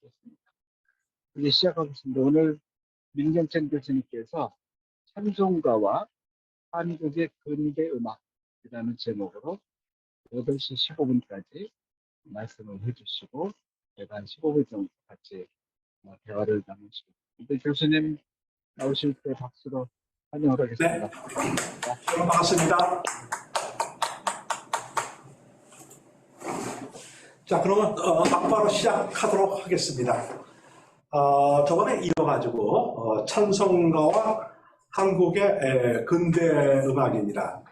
하겠습니다. 이제 시작하겠습니다. 오늘 민경찬 교수님께서 찬송가와 한국의 근대 음악이라는 제목으로 8시 15분까지 말씀을 해주시고 제가 한 15분 정도 같이 대화를 나누시고 교수님 나오실 때 박수로 환영을 하겠습니다. 네, 반갑습니다. 자, 그러면 바로 시작하도록 하겠습니다. 저번에 이어가지고 찬송가와 한국의 근대 음악입니다.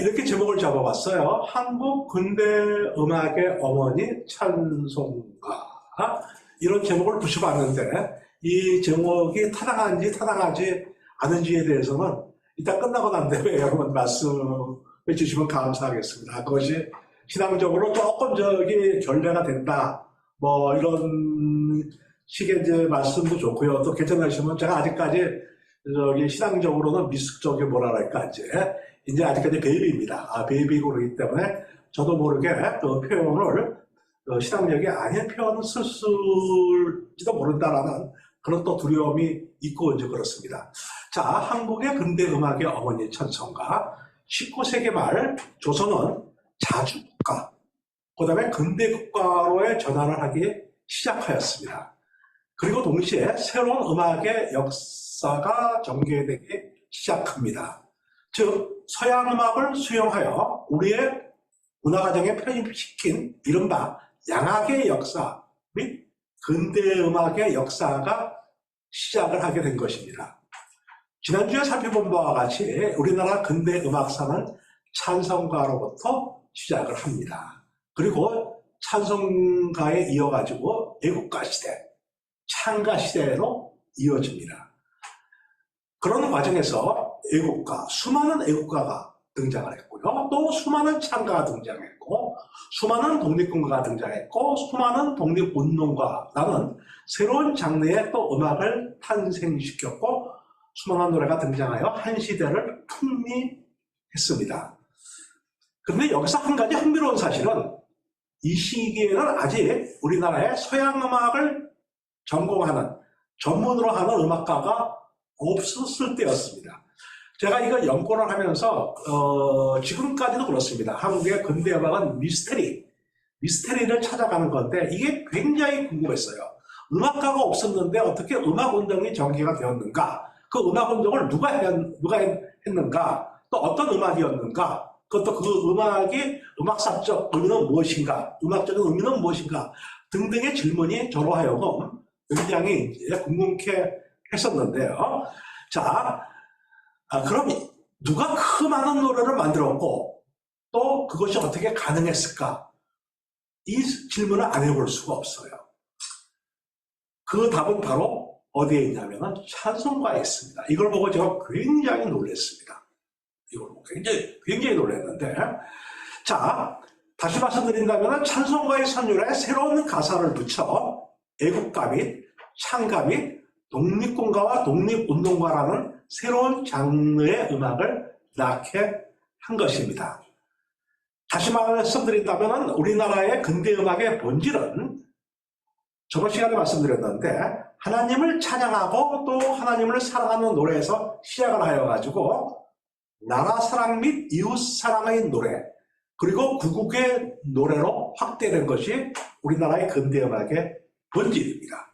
이렇게 제목을 잡아봤어요. 한국 근대 음악의 어머니 찬송가, 이런 제목을 붙여봤는데 이 제목이 타당한지 타당하지 않은지에 대해서는 이따 끝나고 난 다음에 여러분 말씀해 주시면 감사하겠습니다. 그것이 신앙적으로 조금 결례가 된다, 뭐 이런 식의 이제 말씀도 좋고요. 또 괜찮으시면 제가 아직까지 신앙적으로는 미숙적이 뭐랄까 이제 아직까지 베이비입니다. 베이비고 그러기 때문에 저도 모르게 그 표현을 신앙력이 아닌 표현을 쓸지도 모른다라는 그런 또 두려움이 있고 이제 그렇습니다. 자, 한국의 근대 음악의 어머니 찬송가, 19세기 말 조선은 자주국가, 그 다음에 근대국가로의 전환을 하기 시작하였습니다. 그리고 동시에 새로운 음악의 역사가 전개되기 시작합니다. 즉, 서양 음악을 수용하여 우리의 문화가정에 편입시킨 이른바 양악의 역사 및 근대 음악의 역사가 시작을 하게 된 것입니다. 지난주에 살펴본 바와 같이 우리나라 근대 음악사는 찬송가로부터 시작을 합니다. 그리고 찬송가에 이어가지고 애국가 시대, 찬가 시대로 이어집니다. 그런 과정에서 애국가, 수많은 애국가가 등장을 했고요. 또 수많은 찬가가 등장했고, 수많은 독립군가가 등장했고, 수많은 독립운동가라는 새로운 장르의 또 음악을 탄생시켰고, 수많은 노래가 등장하여 한 시대를 풍미했습니다. 그런데 여기서 한 가지 흥미로운 사실은 이 시기에는 아직 우리나라의 서양 음악을 전공하는, 전문으로 하는 음악가가 없었을 때였습니다. 제가 이거 연구를 하면서 지금까지도 그렇습니다. 한국의 근대 음악은 미스테리를 찾아가는 건데 이게 굉장히 궁금했어요. 음악가가 없었는데 어떻게 음악운동이 전개가 되었는가? 그 음악운동을 누가 했는가? 또 어떤 음악이었는가? 그것도 그 음악이 음악사적 의미는 무엇인가? 음악적인 의미는 무엇인가? 등등의 질문이 저로 하여금 굉장히 궁금케 했었는데요. 자, 그럼 누가 그 많은 노래를 만들었고 또 그것이 어떻게 가능했을까? 이 질문을 안 해볼 수가 없어요. 그 답은 바로 어디에 있냐면 찬송가에 있습니다. 이걸 보고 제가 굉장히 놀랐습니다. 이걸 보고 굉장히 놀랐는데, 자, 다시 말씀드린다면 찬송가의 선율에 새로운 가사를 붙여 애국가 및 찬가 및 독립군가와 독립운동가라는 새로운 장르의 음악을 낳게 한 것입니다. 다시 말씀드린다면 우리나라의 근대 음악의 본질은 저번 시간에 말씀드렸는데 하나님을 찬양하고 또 하나님을 사랑하는 노래에서 시작을 하여가지고 나라 사랑 및 이웃 사랑의 노래, 그리고 구국의 노래로 확대된 것이 우리나라의 근대 음악의 본질입니다.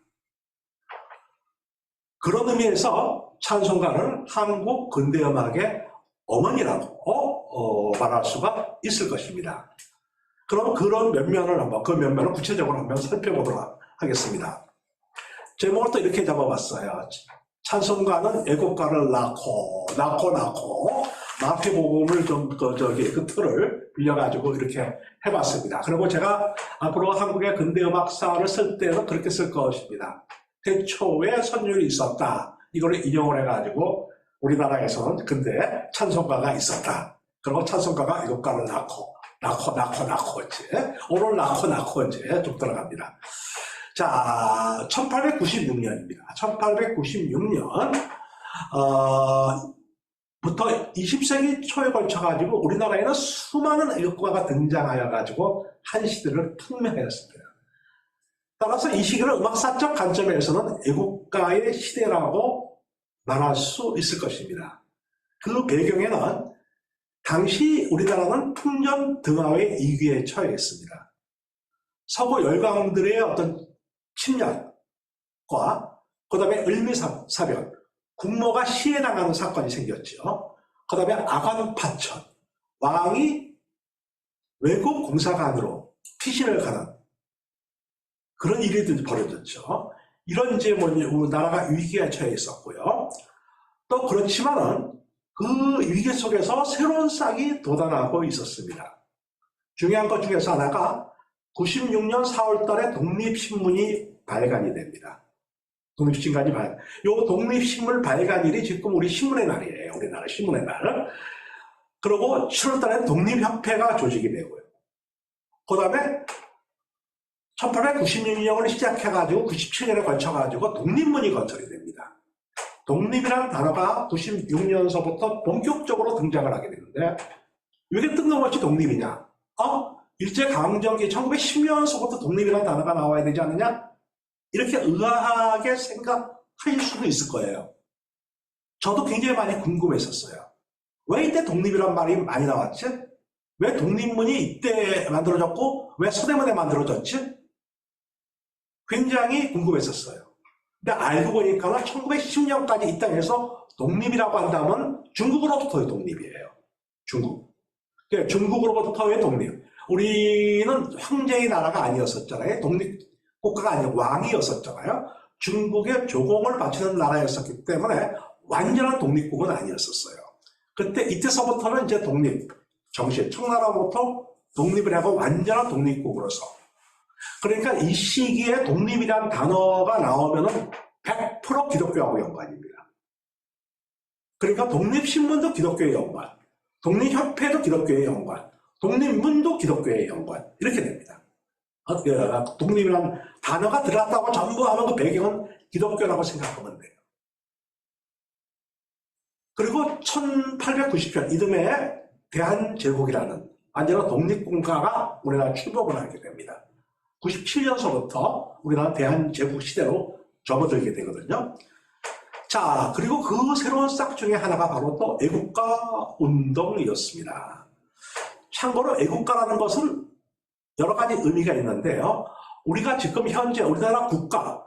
그런 의미에서 찬송가를 한국 근대 음악의 어머니라고 말할 수가 있을 것입니다. 그럼 그런 그 면면을 구체적으로 한번 살펴보도록 하겠습니다. 제목을 또 이렇게 잡아봤어요. 찬송가는 애국가를 낳고 마태복음을 그 틀을 빌려가지고 이렇게 해봤습니다. 그리고 제가 앞으로 한국의 근대 음악사를 쓸 때는 그렇게 쓸 것입니다. 태초에 선율이 있었다. 이거를 인용을 해가지고 우리나라에서는 근데 찬송가가 있었다. 그리고 찬송가가 애국가를 낳고 이제 오늘 낳고 이제 쭉 들어갑니다. 자, 1896년입니다. 1896년 부터 20세기 초에 걸쳐가지고 우리나라에는 수많은 애국가가 등장하여가지고 한 시대를 풍미하였습니다. 따라서 이 시기를 음악사적 관점에서는 애국가의 시대라고 말할 수 있을 것입니다. 그 배경에는 당시 우리나라는 풍전 등화의 위기에 처해 있습니다. 서구 열강들의 어떤 침략과 그 다음에 을미사변, 국모가 시해당하는 사건이 생겼죠. 그 다음에 아관파천, 왕이 외국 공사관으로 피신을 가는 그런 일이 벌어졌죠. 이런 이제 우리나라가 위기에 처해 있었고요. 또 그렇지만은 그 위기 속에서 새로운 싹이 돋아나고 있었습니다. 중요한 것 중에서 하나가 96년 4월 달에 독립신문이 발간이 됩니다. 독립신문이 발간. 요 독립신문 발간일이 지금 우리 신문의 날이에요. 우리나라 신문의 날. 그리고 7월 달에 독립협회가 조직이 되고요. 그 다음에 1896년을 시작해가지고 97년에 걸쳐가지고 독립문이 건설이 됩니다. 독립이라는 단어가 96년서부터 본격적으로 등장을 하게 되는데 이게 뜬금없이 독립이냐? 일제강점기 1910년서부터 독립이라는 단어가 나와야 되지 않느냐? 이렇게 의아하게 생각하실 수도 있을 거예요. 저도 굉장히 많이 궁금했었어요. 왜 이때 독립이란 말이 많이 나왔지? 왜 독립문이 이때 만들어졌고 왜 서대문에 만들어졌지? 굉장히 궁금했었어요. 근데 알고 보니까 1910년까지 이 땅에서 독립이라고 한다면 중국으로부터의 독립이에요. 중국. 그러니까 중국으로부터의 독립. 우리는 황제의 나라가 아니었었잖아요. 독립국가가 아니고 왕이었었잖아요. 중국의 조공을 바치는 나라였었기 때문에 완전한 독립국은 아니었었어요. 그때 이때서부터는 이제 독립 정신, 청나라부터 독립을 하고 완전한 독립국으로서. 그러니까 이 시기에 독립이라는 단어가 나오면은 100% 기독교하고 연관입니다. 그러니까 독립신문도 기독교의 연관, 독립협회도 기독교의 연관, 독립문도 기독교의 연관, 이렇게 됩니다. 독립이라는 단어가 들어갔다고 전부 하면 그 배경은 기독교라고 생각하면 돼요. 그리고 1890년 이듬해 대한제국이라는 완전한 독립국가가 우리나라 출범을 하게 됩니다. 97년서부터 우리나라 대한제국 시대로 접어들게 되거든요. 자, 그리고 그 새로운 싹 중에 하나가 바로 또 애국가 운동이었습니다. 참고로 애국가라는 것은 여러 가지 의미가 있는데요. 우리가 지금 현재 우리나라 국가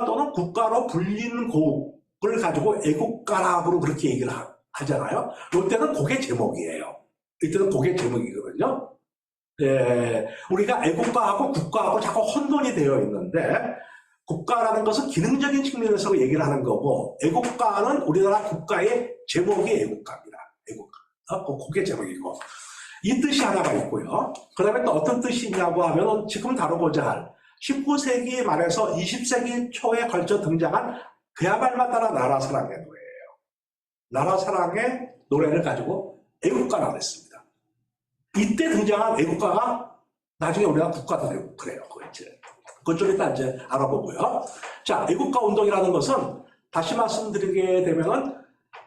또는 국가로 불리는 곡을 가지고 애국가라고 그렇게 얘기를 하잖아요. 이때는 곡의 제목이에요. 이때는 곡의 제목이거든요. 우리가 애국가하고 국가하고 자꾸 혼돈이 되어 있는데 국가라는 것은 기능적인 측면에서 얘기를 하는 거고 애국가는 우리나라 국가의 제목이 애국가입니다. 애국가. 곡의 제목이고 이 뜻이 하나가 있고요. 그 다음에 또 어떤 뜻이 있냐고 하면 지금 다루고자 할 19세기 말에서 20세기 초에 걸쳐 등장한 그야말로 따라 나라사랑의 노래예요. 나라사랑의 노래를 가지고 애국가라고 했습니다. 이때 등장한 애국가가 나중에 우리나라 국가도 되고 그래요. 그것 좀 이따 이제 알아보고요. 자, 애국가 운동이라는 것은 다시 말씀드리게 되면은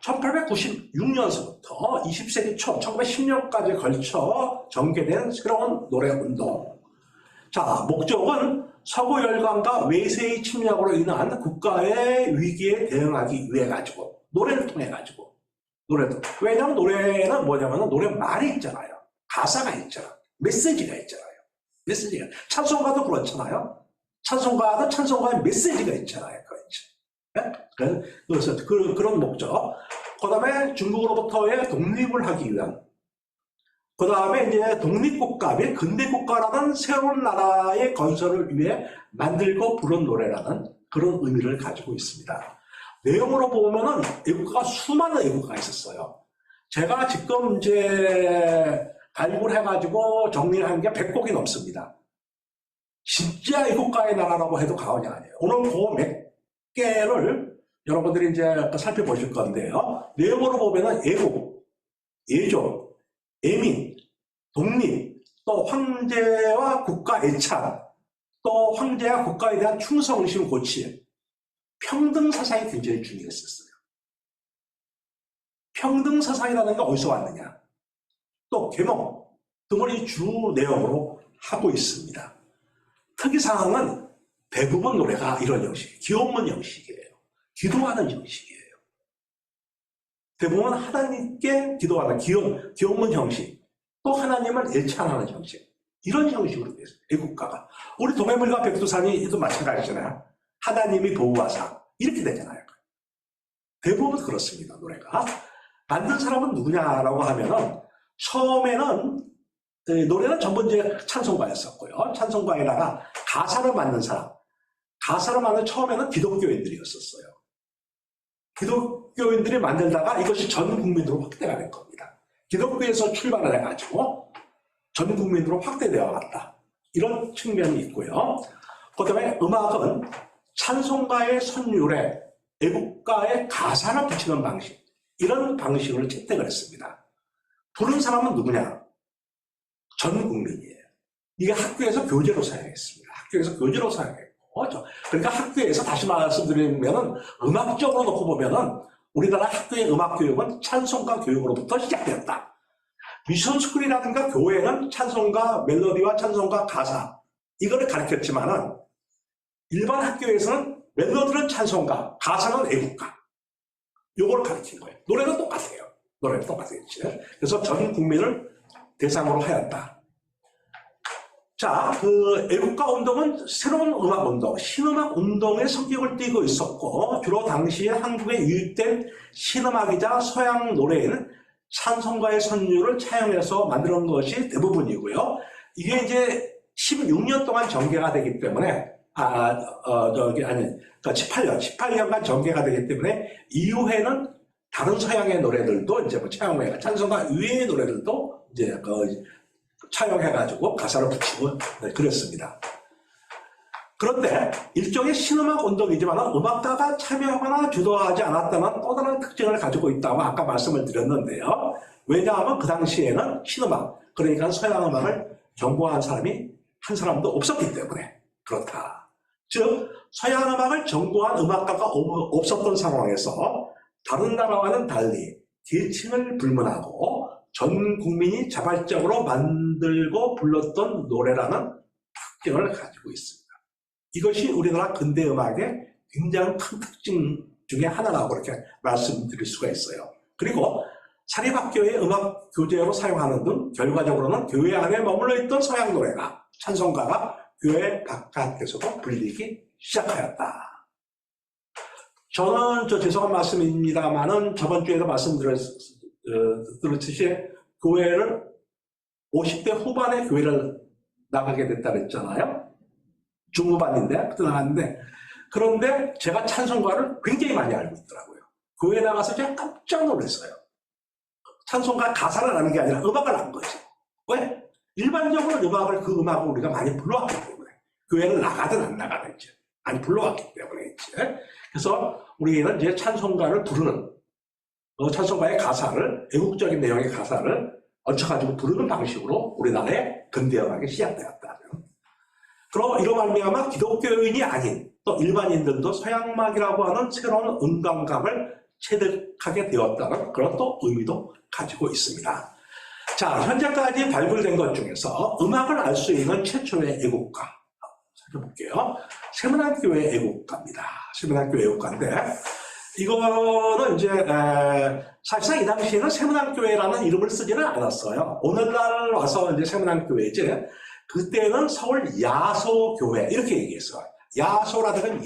1896년서부터 20세기 초 1910년까지 걸쳐 전개된 새로운 노래 운동. 자, 목적은 서구 열강과 외세의 침략으로 인한 국가의 위기에 대응하기 위해 가지고 노래를 통해 가지고 노래도. 왜냐하면 노래는 뭐냐면 노래 말이 있잖아요. 가사가 있잖아. 메시지가 있잖아요. 메시지가. 찬송가도 그렇잖아요. 찬송가도 찬송가에 메시지가 있잖아요. 그래서 그런 목적. 그 다음에 중국으로부터의 독립을 하기 위한. 그 다음에 이제 독립국가 및 근대국가라는 새로운 나라의 건설을 위해 만들고 부른 노래라는 그런 의미를 가지고 있습니다. 내용으로 보면은 애국가가 수많은 애국가가 있었어요. 제가 지금 이제 발굴해가지고 정리를 한 게 100곡이 넘습니다. 진짜 애국가의 나라라고 해도 과언이 아니에요. 오늘 그 몇 개를 여러분들이 이제 살펴보실 건데요. 내용으로 보면은 애국, 애조, 애민, 독립, 또 황제와 국가 애착, 또 황제와 국가에 대한 충성심 고침, 평등 사상이 굉장히 중요했었어요. 평등 사상이라는 게 어디서 왔느냐? 또 계몽 등을 이 주 내용으로 하고 있습니다. 특이사항은 대부분 노래가 이런 형식, 기원문 형식이에요. 기도하는 형식이에요. 대부분 하나님께 기도하는 기원문 형식, 또 하나님을 일찬하는 형식, 이런 형식으로 되어 있어요. 애국가가. 우리 도매물과 백두산이도 마찬가지잖아요. 하나님이 보호하사 이렇게 되잖아요. 대부분 그렇습니다. 노래가. 만든 사람은 누구냐라고 하면은 처음에는 노래는 전부 이제 찬송가였었고요. 찬송가에다가 가사를 만든 사람, 가사를 만든 처음에는 기독교인들이었었어요. 기독교인들이 만들다가 이것이 전 국민으로 확대가 된 겁니다. 기독교에서 출발을 해가지고 전 국민으로 확대되어 갔다. 이런 측면이 있고요. 그 다음에 음악은 찬송가의 선율에 애국가의 가사를 붙이는 방식, 이런 방식으로 채택을 했습니다. 부른 사람은 누구냐? 전 국민이에요. 이게 학교에서 교재로 사용했습니다. 학교에서 교재로 사용했고, 그러니까 학교에서 다시 말씀드리면은 음악적으로 놓고 보면은 우리나라 학교의 음악 교육은 찬송가 교육으로부터 시작되었다. 미션 스쿨이라든가 교회는 찬송가 멜로디와 찬송가 가사 이거를 가르쳤지만은 일반 학교에서는 멜로디는 찬송가, 가사는 애국가. 요거를 가르친 거예요. 노래는 똑같아요. 노래는 똑같겠지. 그래서 전 국민을 대상으로 하였다. 자, 그 애국가 운동은 새로운 음악 운동, 신음악 운동의 성격을 띠고 있었고, 주로 당시에 한국에 유입된 신음악이자 서양 노래에는 찬송가의 선율을 차용해서 만드는 것이 대부분이고요. 이게 이제 16년 동안 전개가 되기 때문에, 18년간 전개가 되기 때문에, 이후에는 다른 서양의 노래들도 이제 뭐 차용해가, 찬송가 이외의 노래들도 이제 차용해가지고 가사를 붙이고 그랬습니다. 그런데 일종의 신음악 운동이지만 음악가가 참여하거나 주도하지 않았다는 또 다른 특징을 가지고 있다고 아까 말씀을 드렸는데요. 왜냐하면 그 당시에는 신음악, 그러니까 서양 음악을 정보한 사람이 한 사람도 없었기 때문에 그렇다. 즉 서양 음악을 정보한 음악가가 없었던 상황에서 다른 나라와는 달리 계층을 불문하고 전 국민이 자발적으로 만들고 불렀던 노래라는 특징을 가지고 있습니다. 이것이 우리나라 근대 음악의 굉장히 큰 특징 중에 하나라고 이렇게 말씀드릴 수가 있어요. 그리고 사립학교의 음악 교재로 사용하는 등 결과적으로는 교회 안에 머물러 있던 서양 노래가, 찬송가가 교회 바깥에서도 불리기 시작하였다. 저는 죄송한 말씀입니다만은 저번 주에도 말씀드렸듯이 교회를 50대 후반에 교회를 나가게 됐다 그랬잖아요. 중후반인데 그때 나갔는데, 그런데 제가 찬송가를 굉장히 많이 알고 있더라고요. 교회 나가서 제가 깜짝 놀랐어요. 찬송가 가사를 아는 게 아니라 음악을 안 거죠. 왜? 일반적으로 그 음악을 우리가 많이 불러왔기 때문에, 교회를 나가든 안 나가든지 많이 불러왔기 때문에. 그래서 우리는 이제 찬송가를 부르는, 찬송가의 가사를, 애국적인 내용의 가사를 얹혀가지고 부르는 방식으로 우리나라의 근대음악이 시작되었다. 그럼 이로 말미암아 기독교인이 아닌 또 일반인들도 서양음악이라고 하는 새로운 음감각을 체득하게 되었다는 그런 또 의미도 가지고 있습니다. 자, 현재까지 발굴된 것 중에서 음악을 알 수 있는 최초의 애국가 살펴볼게요. 세문안교회 애국가입니다. 세문안교 애국가인데, 이거는 이제 사실상 이 당시에는 세문안교회라는 이름을 쓰지는 않았어요. 오늘날 와서 이제 세문안교회지, 그때는 서울 야소교회 이렇게 얘기했어요. 야소라든가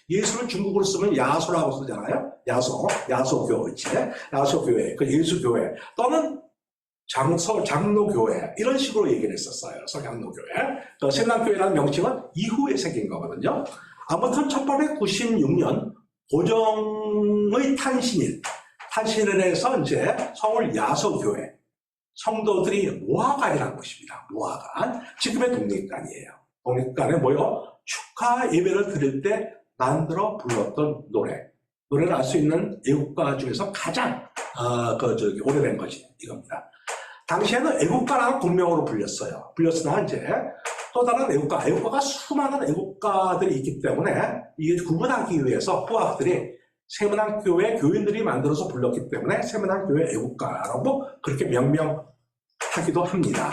예수를 중국어로 쓰면 야소라고 쓰잖아요. 야소교회, 그 예수교회 또는 장로교회 이런 식으로 얘기를 했었어요. 서양로교회. 세문안교회라는 명칭은 이후에 생긴 거거든요. 아무튼 1896년 고종의 탄신일에서 이제 서울 야소교회 성도들이 모아관이라는 곳입니다. 모아관. 지금의 독립관이에요. 독립관에 모여 축하 예배를 드릴 때 만들어 불렀던 노래를 알 수 있는 애국가 중에서 가장 오래된 것이 이겁니다. 당시에는 애국가라는 본명으로 불렸으나 이제 또 다른 애국가가 수많은 애국가들이 있기 때문에 이게 구분하기 위해서 후학들이 세문안교회 교인들이 만들어서 불렀기 때문에 세문안교회 애국가라고 그렇게 명명하기도 합니다.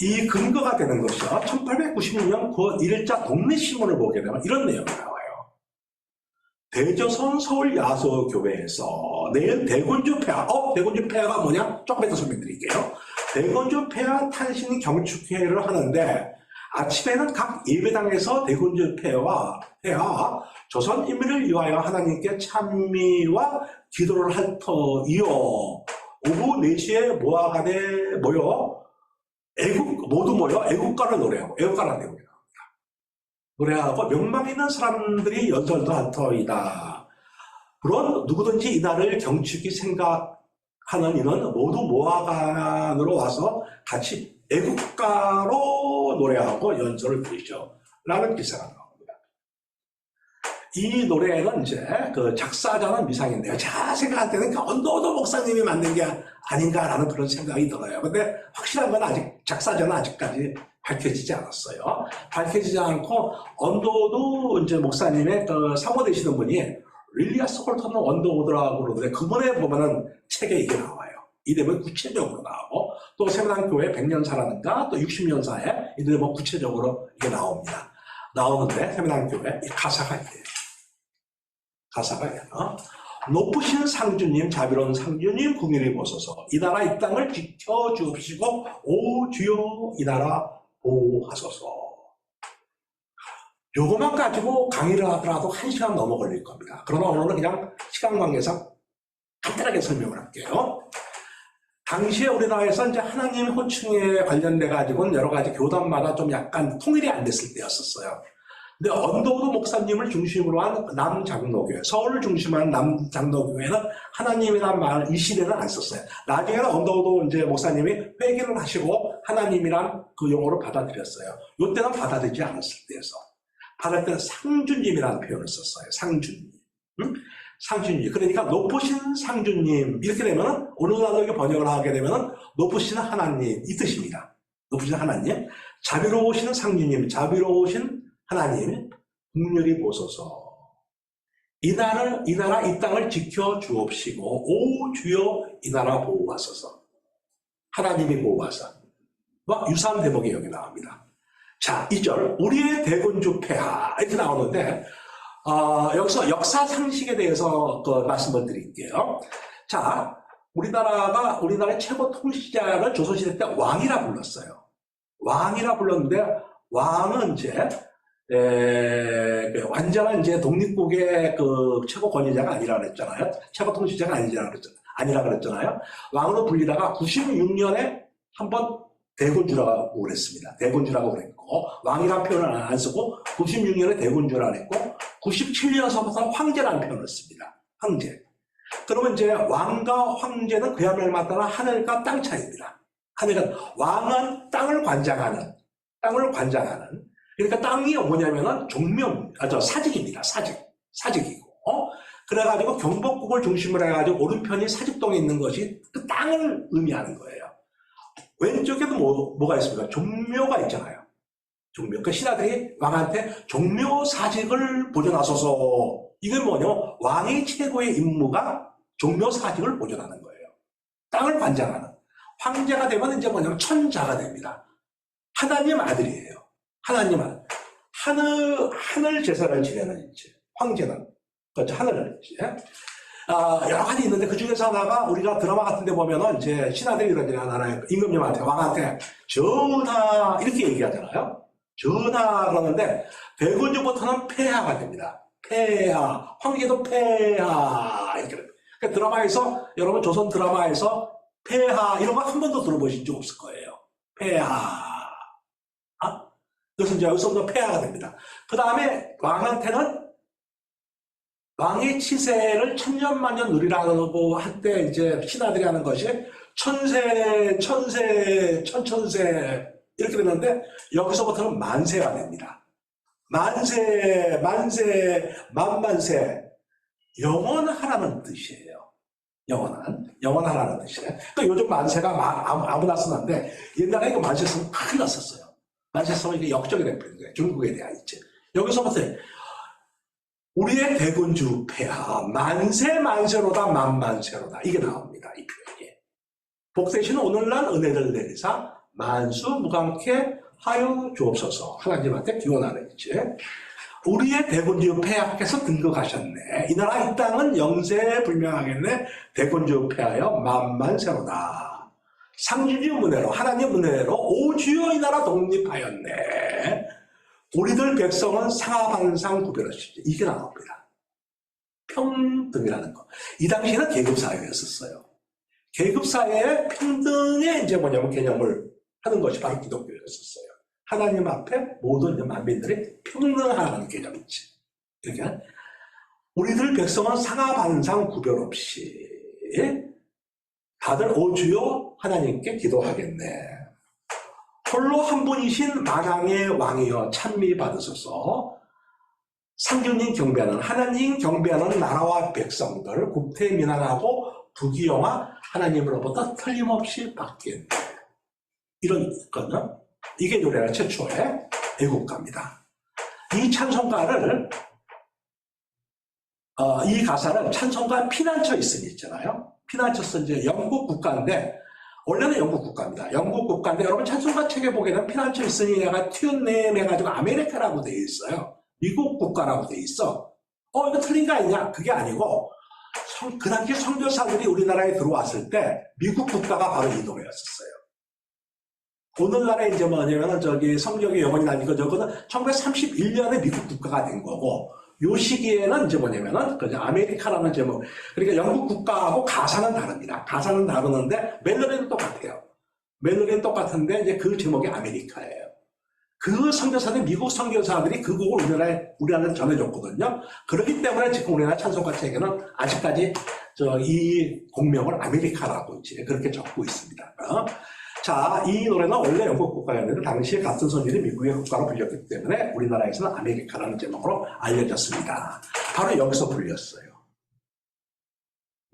이 근거가 되는 것이요. 1896년 9월 1일자 동네신문을 보게 되면 이런 내용이 나와요. 대조선 서울야소교회에서 내일 대군주 폐하, 대군주 폐하가 뭐냐? 조금 이따 설명드릴게요. 대군주 폐하 탄신 경축회를 하는데 아침에는 각 예배당에서 대군주 폐하, 조선 인민을 위하여 하나님께 찬미와 기도를 할 터이요. 오후 4시에 모두 모여 애국가를 노래하고, 애국가라는 내용이 나옵니다. 노래하고 명망 있는 사람들이 연설도 할 터이다. 물론 누구든지 이날을 경축히 생각하는 이는 모두 모아간으로 와서 같이 애국가로 노래하고 연설을 드리죠. 라는 기사가 나옵니다. 이 노래는 이제 그 작사자는 미상인데요. 제가 생각할 때는 언더우드 목사님이 만든 게 아닌가라는 그런 생각이 들어요. 근데 확실한 건 아직 작사자는 아직까지 밝혀지지 않았어요. 밝혀지지 않고 언더우드 이제 목사님의 그 사모 되시는 분이 릴리아 스콜턴 언더우드라고 그러는데 그분에 보면은 책에 이게 나와요. 이 내용이 구체적으로 나오고 또 세문안교회 100년사라든가 또 60년사에 이 내용이 구체적으로 이게 나옵니다. 나오는데 세문안교회 이 가사가 이래요. 가사가 이래요. 높으신 상주님, 자비로운 상주님, 궁일이 보소서. 이 나라 이 땅을 지켜주옵시고 오 주여 이 나라 보호하소서. 요것만 가지고 강의를 하더라도 1시간 넘어 걸릴 겁니다. 그러나 오늘은 그냥 시간 관계상 간단하게 설명을 할게요. 당시에 우리나라에서 이제 하나님의 호칭에 관련돼 가지고는 여러 가지 교단마다 좀 약간 통일이 안 됐을 때였었어요. 근데 언더우드 목사님을 중심으로 한 남장로교회, 서울을 중심으로 한 남장로교회는 하나님이라는 말을 이 시대는 안 썼어요. 나중에는 언더우드 이제 목사님이 회개를 하시고 하나님이란 그 용어를 받아들였어요. 이때는 받아들이지 않았을 때에서. 받을 때는 상주님이라는 표현을 썼어요. 상주님. 응? 상주님. 그러니까 높으신 상주님. 이렇게 되면은, 오늘날로 이렇게 번역을 하게 되면은, 높으신 하나님. 이 뜻입니다. 높으신 하나님. 자비로우신 상주님. 자비로우신 하나님. 긍휼히 보소서. 이 나라, 이 땅을 지켜주옵시고, 오 주여 이 나라 보호하소서. 하나님이 보호하사. 유사한 대목이 여기 나옵니다. 자, 2절. 우리의 대군주 폐하. 이렇게 나오는데, 여기서 역사 상식에 대해서 말씀을 드릴게요. 자, 우리나라의 최고 통치자를 조선시대 때 왕이라 불렀어요. 왕이라 불렀는데, 왕은 이제, 완전한 이제 독립국의 그 최고 권위자가 아니라 그랬잖아요. 최고 통치자가 아니라 그랬잖아요. 왕으로 불리다가 96년에 한번 대군주라고 그랬습니다. 대군주라고 그랬고, 왕이라는 표현을 안 쓰고, 96년에 대군주라고 그랬고, 97년서부터 황제라는 표현을 씁니다. 황제. 그러면 이제 왕과 황제는 그야말로 맞다는 하늘과 땅 차이입니다. 왕은 땅을 관장하는. 그러니까 땅이 뭐냐면은 사직입니다. 사직이고. 그래가지고 경복궁을 중심으로 해가지고 오른편이 사직동에 있는 것이 그 땅을 의미하는 거예요. 왼쪽에도 뭐가 있습니까? 종묘가 있잖아요. 종묘. 그러니까 신하들이 왕한테 종묘 사직을 보존하소서. 이게 뭐냐면 왕의 최고의 임무가 종묘 사직을 보존하는 거예요. 땅을 관장하는. 황제가 되면 이제 뭐냐면 천자가 됩니다. 하나님 아들이에요. 하나님 아들. 하늘 제사를 지내는 이제 황제는. 그렇죠. 하늘을 이제. 여러 가지 있는데 그 중에서 하나가 우리가 드라마 같은 데 보면은 이제 신하들이 이런 일 하나요. 임금님한테, 왕한테 전하 이렇게 얘기하잖아요. 전하 그러는데 대군주부터는 폐하가 됩니다. 폐하. 황제도 폐하. 이렇게. 그러니까 드라마에서 여러분 조선 드라마에서 폐하 이런 거 한 번도 들어보신 적 없을 거예요. 폐하. 그래서 이제 여기서부터 폐하가 됩니다. 그 다음에 왕한테는 왕의 치세를 천년만년 누리라고 할 때 이제 신하들이 하는 것이 천세 이렇게 되는데 여기서부터는 만세가 됩니다. 만세 영원하라는 뜻이에요. 영원하라는 뜻이에요. 그러니까 요즘 만세가 아무나 쓰는데 옛날에 이거 만세 쓰면 큰일 났었어요. 만세 쓰면 이게 역적이 되는 거예요. 중국에 대한 이제 여기서부터 우리의 대군주 폐하 만세로다 만만세로다 이게 나옵니다. 이 표현이. 복되시는 오늘날 은혜를 내리사 만수무강케 하여 주옵소서. 하나님한테 기원하는 이제 우리의 대군주 폐하께서 등극하셨네. 이 나라 이 땅은 영세불명하겠네. 대군주 폐하여 만만세로다. 상주주 문혜로 하나님 은혜로 오주여 이 나라 독립하였네. 우리들 백성은 상하반상 구별하시죠. 이게 나옵니다. 평등이라는 거. 이 당시에는 계급사회였었어요. 계급사회의 평등의 이제 뭐냐면 개념을 하는 것이 바로 기독교였었어요. 하나님 앞에 모든 만민들이 평등하는 개념이지. 그러니까 우리들 백성은 상하반상 구별 없이 다들 오주여 하나님께 기도하겠네. 홀로 한 분이신 만왕의 왕이여 찬미 받으소서. 상주님 경배하는 하나님 경배하는 나라와 백성들 국태민안하고 부귀영화 하나님으로부터 틀림없이 받겠네. 이런 거는 이게 노래가 최초의 애국가입니다. 이 찬송가를 이 가사를 찬송가 피난처 있음이 있잖아요. 피난처 이제 영국 국가인데 원래는 영국 국가입니다. 영국 국가인데 여러분 찬송가 책에 보게 되면 피난처 있으니 얘가 튜네임 해가지고 아메리카라고 되어 있어요. 미국 국가라고 되어 있어. 이거 틀린 거 아니냐? 그게 아니고 그 당시 선교사들이 우리나라에 들어왔을 때 미국 국가가 바로 이 노래였었어요. 오늘날에 이제 뭐냐면은 저기 성경의 영원이 아니고 저거는 1931년에 미국 국가가 된 거고 요 시기에는 이제 뭐냐면은 그 아메리카라는 제목. 그러니까 영국 국가하고 가사는 다릅니다. 가사는 다르는데 멜로디는 똑같아요. 멜로디는 똑같은데 이제 그 제목이 아메리카예요. 그 선교사들 미국 선교사들이 그 곡을 우리나라에 전해줬거든요. 그렇기 때문에 지금 우리나라 찬송가 책에는 아직까지 이 곡명을 아메리카라고 이제 그렇게 적고 있습니다. 자, 이 노래는 원래 영국 국가였는데 당시에 같은 선율이 미국의 국가로 불렸기 때문에 우리나라에서는 아메리카라는 제목으로 알려졌습니다. 바로 여기서 불렸어요.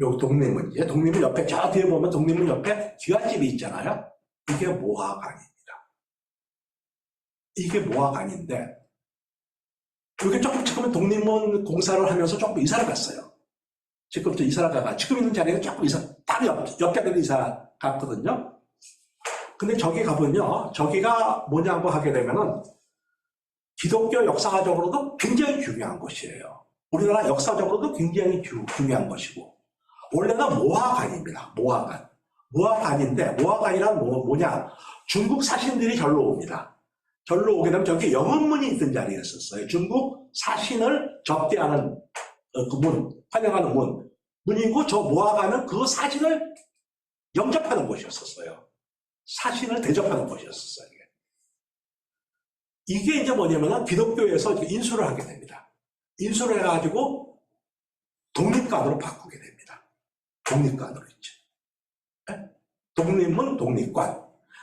요 독립문이에요. 독립문 옆에 저 뒤에 보면 독립문 옆에 기와집이 있잖아요. 이게 모화관입니다. 이게 모화관인데 이게 조금 지금은 독립문 공사를 하면서 조금 이사를 갔어요. 지금 이사를 가가 지금 있는 자리는 조금 바로 옆에 이사 갔거든요. 근데 저기 가보면요, 저기가 뭐냐고 하게 되면은 기독교 역사적으로도 굉장히 중요한 곳이에요. 우리나라 역사적으로도 굉장히 중요한 것이고, 원래는 모화관입니다. 모화관. 모화관인데, 모화관이란 뭐냐? 중국 사신들이 절로 옵니다. 절로 오게 되면 저기 영은문이 있던 자리였었어요. 중국 사신을 접대하는 그 문, 환영하는 문이고, 저 모화관은 그 사신을 영접하는 곳이었었어요. 사신을 대접하는 것이었어요. 이게 이제 뭐냐면 기독교에서 인수를 하게 됩니다. 인수를 해가지고 독립관으로 바꾸게 됩니다. 독립관으로 있죠. 네? 독립문 독립관.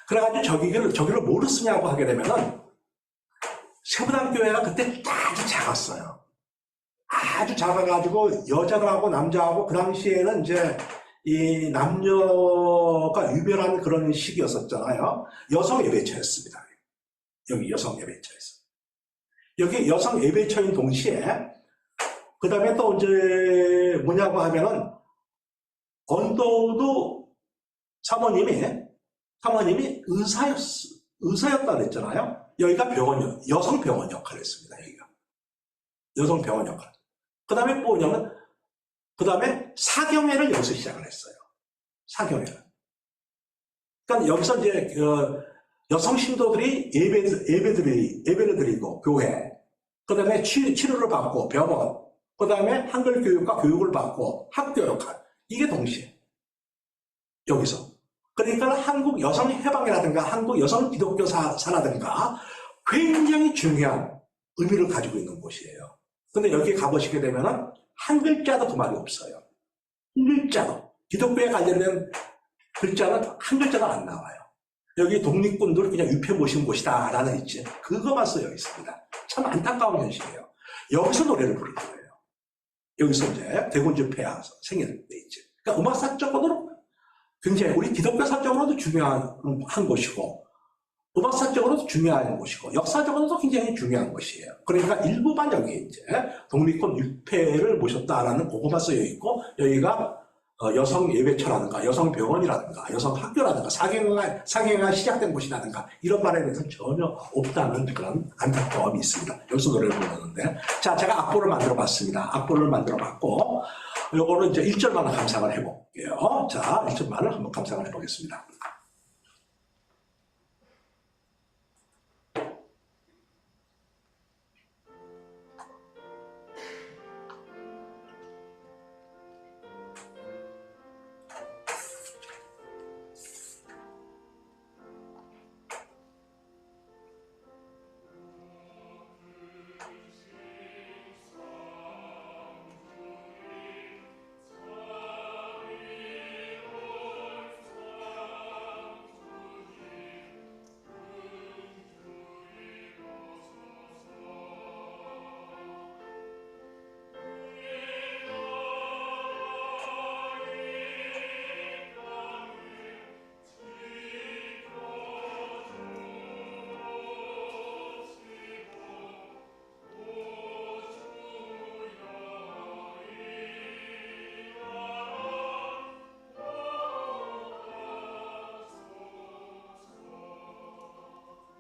그래가지고 저기를 뭐로 쓰냐고 하게 되면은 세부단교회가 그때 아주 작았어요. 아주 작아가지고 여자들하고 남자하고 그 당시에는 이제 이 남녀가 유별한 그런 시기였었잖아요. 여성 예배처였습니다. 여기 여성 예배처였어요. 여기 여성 예배처인 동시에 그 다음에 또 이제 뭐냐고 하면은 언더우드 사모님이 의사였다 그랬잖아요. 여기가 여성 병원 역할을 했습니다. 여기가 여성 병원 역할. 그 다음에 뭐냐면 그 다음에 사경회를 여기서 시작을 했어요. 사경회를. 그러니까 여기서 이제 여성 신도들이 예배를 드리고 교회, 그 다음에 치료를 받고 병원, 그 다음에 한글 교육과 교육을 받고 학교 역할. 이게 동시에 여기서. 그러니까 한국 여성 해방이라든가 한국 여성 기독교 사라든가 굉장히 중요한 의미를 가지고 있는 곳이에요. 근데 여기 가보시게 되면은 한 글자도 그 말이 없어요. 한 글자도. 기독교에 관련된 글자는 한 글자도 안 나와요. 여기 독립군들을 그냥 유폐 모신 곳이다 라는 있지. 그거만 쓰여 있습니다. 참 안타까운 현실이에요. 여기서 노래를 부르는 거예요. 여기서 이제 대군주 폐하 생일에 있지. 그러니까 음악사적으로 굉장히 우리 기독교사적으로도 중요한 곳이고 음악사적으로도 중요한 곳이고 역사적으로도 굉장히 중요한 것이에요. 그러니까 일부만 여기 이제 독립군 유폐를 모셨다라는 그거만 쓰여 있고 여기가 여성 예배처라든가 여성 병원이라든가 여성 학교라든가 사경회가 시작된 곳이라든가 이런 말에 대해서는 전혀 없다는 그런 안타까움이 있습니다. 여기서 노래를 불렀는데, 자, 제가 악보를 만들어 봤습니다. 악보를 만들어 봤고, 요거는 이제 1절만 감상을 해볼게요. 자, 1절만을 한번 감상을 해보겠습니다.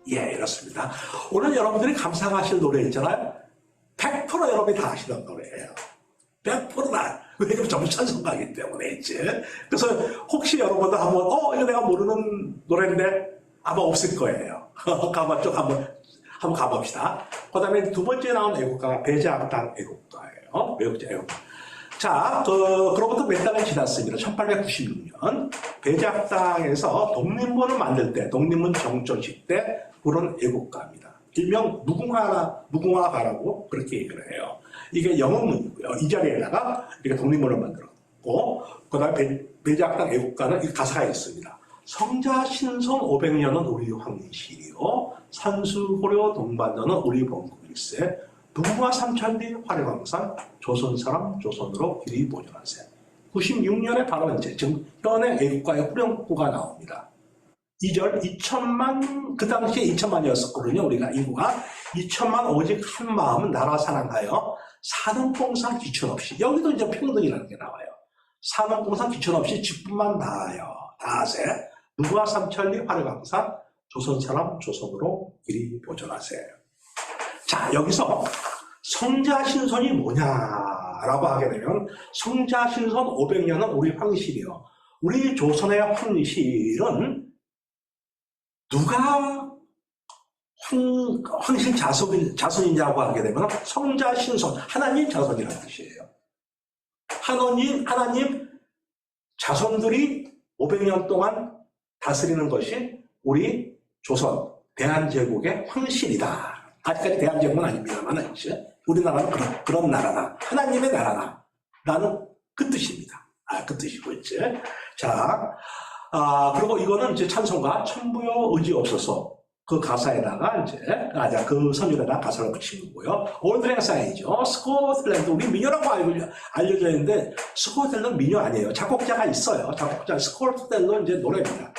예, 이렇습니다. 오늘 여러분들이 감상하실 노래 있잖아요. 100% 여러분이 다 아시는 노래예요. 100% 다. 왜냐면 전부 찬송가이기 때문에 있지. 그래서 혹시 여러분들 한번 이거 내가 모르는 노래인데 아마 없을 거예요. 한번 가봅시다. 그 다음에 두 번째 나온 애국가가 배제악당 애국가예요. 애국가. 자, 그로부터 몇 달이 지났습니다. 1896년 배제악당에서 독립문을 만들 때, 독립문 정전식 때 부른 애국가입니다. 일명 무궁화가라고 그렇게 얘기를 해요. 이게 영어문이고요. 이 자리에다가 이렇게 독립문을 만들었고, 그 다음에 배제악당 애국가는 이 가사가 있습니다. 성자 신선 500년은 우리 황실이요, 산수고려 동반도는 우리 본국일세, 무궁화 삼천리 화려광산 조선사람 조선으로 길이 보존하세. 96년에 바로 이제 지금 현행 애국가의 후렴구가 나옵니다. 2절 2천만, 그 당시에 2천만이었었거든요. 우리가 인구가 2천만 오직 한 마음은 나라 사랑하여 산업공산 기천 없이, 여기도 이제 평등이라는 게 나와요. 산업공산 기천 없이 직분만 다하세. 무궁화 삼천리 화려광산 조선사람 조선으로 길이 보존하세. 자, 여기서 성자신선이 뭐냐라고 하게 되면, 성자신선 500년은 우리 황실이요. 우리 조선의 황실은 누가 황실 자손이냐고 하게 되면 성자신선, 하나님 자손이라는 뜻이에요. 하나님 자손들이 500년 동안 다스리는 것이 우리 조선 대한제국의 황실이다. 아직까지 대한제국은 아닙니다만, 우리나라는 그런 나라다. 하나님의 나라다. 라는 그 뜻입니다. 그 뜻이고, 이제. 자, 그리고 이거는 이제 찬송가, 천부여 의지 없어서 그 가사에다가 이제, 그 선율에다가 가사를 붙인 거고요. 올드랭 사인이죠. 스코틀랜드, 우리 민요라고 알려져 있는데, 스코틀랜드는 민요 아니에요. 작곡자가 있어요. 작곡자, 스코틀랜드는 이제 노래입니다.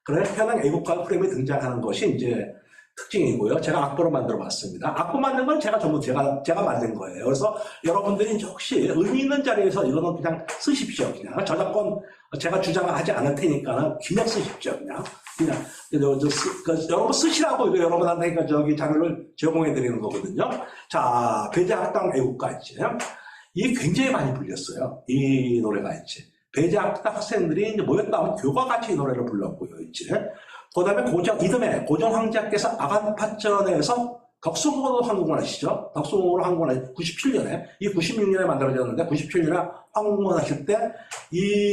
그래, 현행 애국가 프레임에 등장하는 것이 이제 특징이고요. 제가 악보로 만들어 봤습니다. 악보 만든 건 전부 제가 만든 거예요. 그래서 여러분들이 이제 혹시 의미 있는 자리에서 이거는 그냥 쓰십시오. 그냥 저작권 제가 주장하지 않을 테니까 그냥 쓰십시오. 그냥 여러분 쓰시라고 이거 여러분한테 자료를 제공해 드리는 거거든요. 자, 배제악당 애국가 있지. 이게 굉장히 많이 불렸어요. 이 노래가 있지. 배제악당 학생들이 이제 모였다 하면 교과 같이 이 노래를 불렀고요. 있지. 그 다음에 이듬해 고종 황제께서 아간파전에서 덕숭호로 항공하시죠. 덕숭호로 항공하시 97년에, 이 96년에 만들어졌는데 97년에 항공하실 때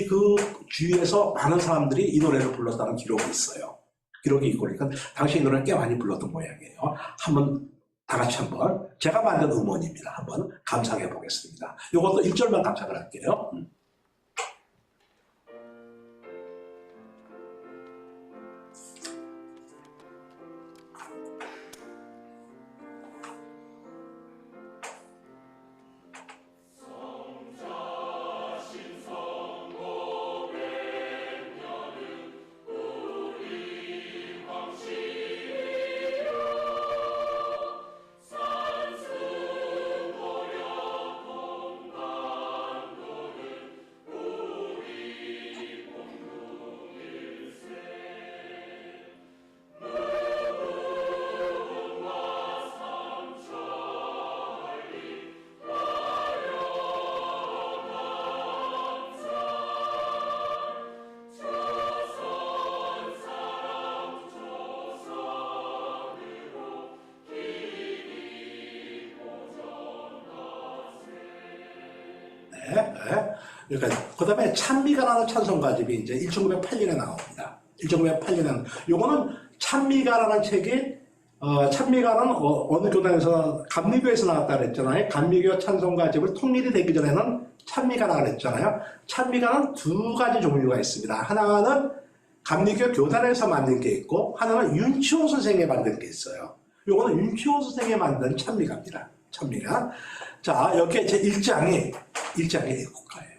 그 주위에서 많은 사람들이 이 노래를 불렀다는 기록이 있어요. 기록이 있고, 그러니까 당시 이 노래를 꽤 많이 불렀던 모양이에요. 다 같이 한번 제가 만든 음원입니다. 한번 감상해 보겠습니다. 이것도 1절만 감상을 할게요. 그러니까 그 다음에 찬미가라는 찬송가집이 이제 1908년에 나옵니다. 1908년에 요거는 찬미가라는 책이 찬미가는 어느 교단에서 감리교에서 나왔다 그랬잖아요. 감리교 찬송가집을 통일이 되기 전에는 찬미가라 그랬잖아요. 찬미가는 두 가지 종류가 있습니다. 하나는 감리교 교단에서 만든 게 있고 하나는 윤치호 선생이 만든 게 있어요. 요거는 윤치호 선생이 만든 찬미가입니다. 찬미가. 자, 여기에 제 1장이 애국가예요.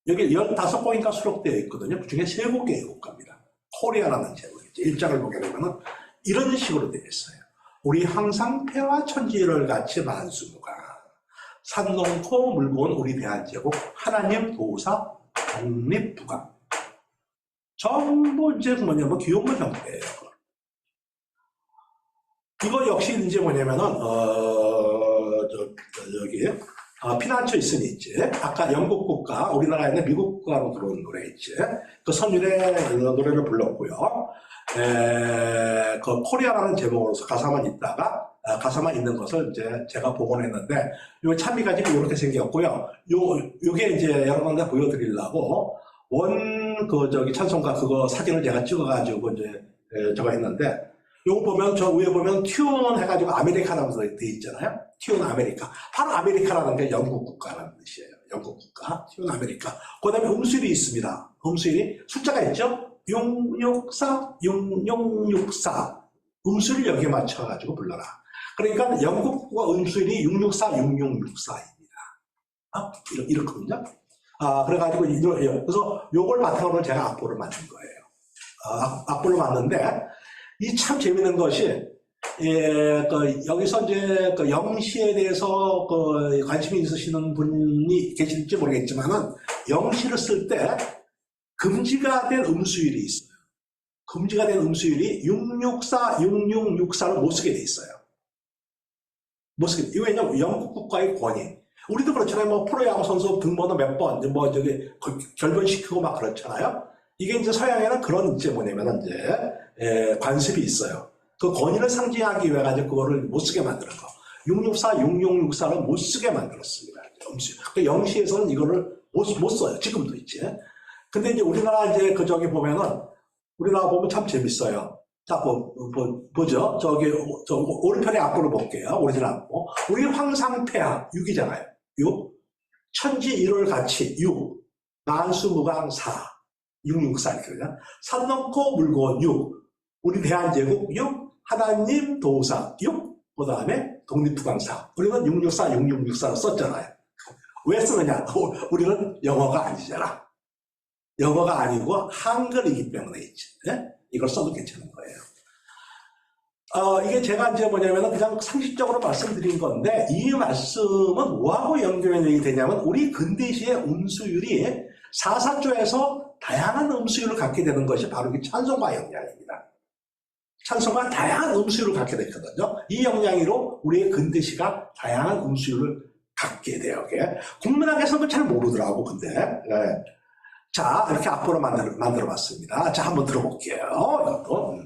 여기 15곡인가 수록되어 있거든요. 그 중에 3곡이 애국가입니다. 코리아라는 제목이죠. 1장을 보게 되면 이런 식으로 되어 있어요. 우리 항상 폐와 천지를 같이 만수무강 산 넘고 물고 온 우리 대한제국 하나님 도우사 독립부강 전부 이제 뭐냐면 기용문 형태예요. 이거 역시 이제 뭐냐면은 여기 피난처 있으니 있지. 아까 영국 국가, 우리나라에는 미국 국가로 들어온 노래 있지. 그 선율의 노래를 불렀고요. 그 코리아라는 제목으로서 가사만 있다가 가사만 있는 것을 이제 제가 복원했는데 요 찬미가집이 이렇게 생겼고요. 요게 이제 여러분한테 보여드리려고 찬송가 그거 사진을 제가 찍어가지고 이제 저거 했는데 요거 보면 저 위에 보면 튠 해가지고 아메리카라고 돼 있잖아요. 튠 아메리카. 바로 아메리카라는 게 영국 국가라는 뜻이에요. 영국 국가. 튠 아메리카. 그 다음에 음수일이 있습니다. 음수일이 숫자가 있죠. 664, 6664. 음수를 여기에 맞춰가지고 불러라. 그러니까 영국 국가 음수일이 664, 6664입니다. 이렇거든요. 그래가지고 그래서 요걸 바탕으로 제가 악보를 만든 거예요. 악보를 만드는데 이 참 재밌는 것이 여기서 이제 영시에 대해서 관심이 있으시는 분이 계실지 모르겠지만은 영시를 쓸 때 금지가 된 음수율이 있어요. 금지가 된 음수율이 664, 6664를 못 쓰게 돼 있어요. 못 쓰게. 이거 왜냐면 영국 국가의 권위. 우리도 그렇잖아요. 뭐 프로야구 선수 등번호 몇 번, 뭐 저기 결번시키고 막 그렇잖아요. 이게 이제 서양에는 그런 이제 뭐냐면은 이제 관습이 있어요. 그 권위를 상징하기 위해 가지고 그거를 못 쓰게 만드는 거. 664, 6664를 못 쓰게 만들었습니다. 그 영시에서는 이거를 못 써요. 지금도 있지. 근데 이제 우리나라 이제 저기 보면은 우리나라 보면 참 재밌어요. 자, 보죠. 저 오른편의 악보를 볼게요. 오리지널 악보. 우리 황상폐하 6이잖아요. 6. 천지 일월 같이 6. 만수무강 4. 664 이렇게 그냥 산 넘고 물고 온 6. 우리 대한제국 6. 하나님 도우사 6. 그 다음에 독립부강 4. 우리는 664, 6664를 썼잖아요. 왜 쓰느냐? 우리는 영어가 아니잖아. 영어가 아니고 한글이기 때문에 있지. 네? 이걸 써도 괜찮은 거예요. 이게 제가 이제 뭐냐면 그냥 상식적으로 말씀드린 건데 이 말씀은 뭐하고 연결이 되냐면 우리 근대시의 음수율이 사사조에서 다양한 음수율을 갖게 되는 것이 바로 이 찬송가 영향입니다. 찬송가 다양한 음수율을 갖게 됐거든요. 이 영향으로 우리의 근대시가 다양한 음수율을 갖게 돼요. 국민학에서는 잘 모르더라고 근데. 네. 자, 이렇게 악보로 만들어 봤습니다. 자, 한번 들어볼게요. 이것도.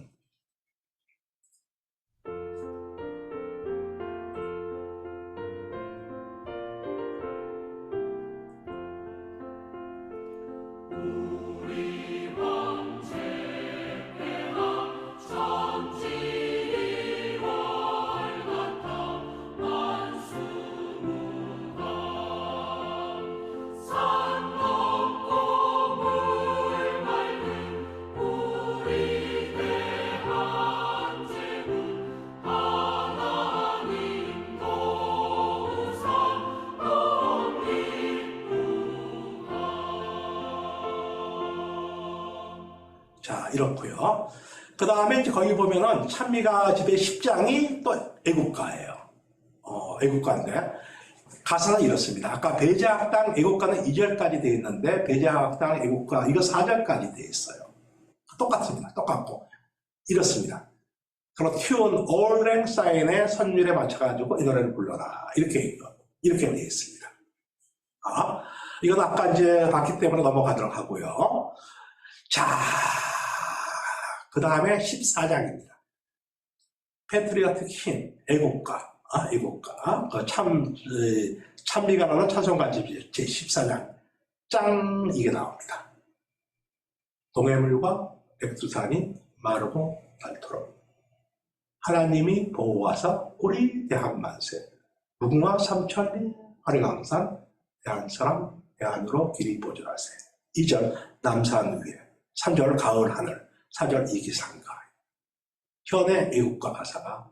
자, 이렇고요. 그 다음에 이제 거기 보면은 찬미가 집의 10장이 또 애국가예요. 애국가인데 가사는 이렇습니다. 아까 배제학당 애국가는 2절까지 되어 있는데 배제학당 애국가 이거 4절까지 되어 있어요. 똑같습니다. 똑같고 이렇습니다. 그럼 튠 올랭사인의 선율에 맞춰가지고 이 노래를 불러라 이렇게 되어 있습니다. 이건 아까 이제 봤기 때문에 넘어가도록 하고요. 자, 그 다음에 14장입니다. 패트리어틱 힘, 애국가. 애국가, 찬미가라는 찬송가집 제14장 짱 이게 나옵니다. 동해물과 백두산이 마르고 닳도록 하나님이 보호하사 우리 대한만세 무궁화 삼천리 화려강산 대한사람 대한으로 길이 보존하세. 2절 남산 위에 3절 가을 하늘 4절 이기상가. 현의 애국가 가사가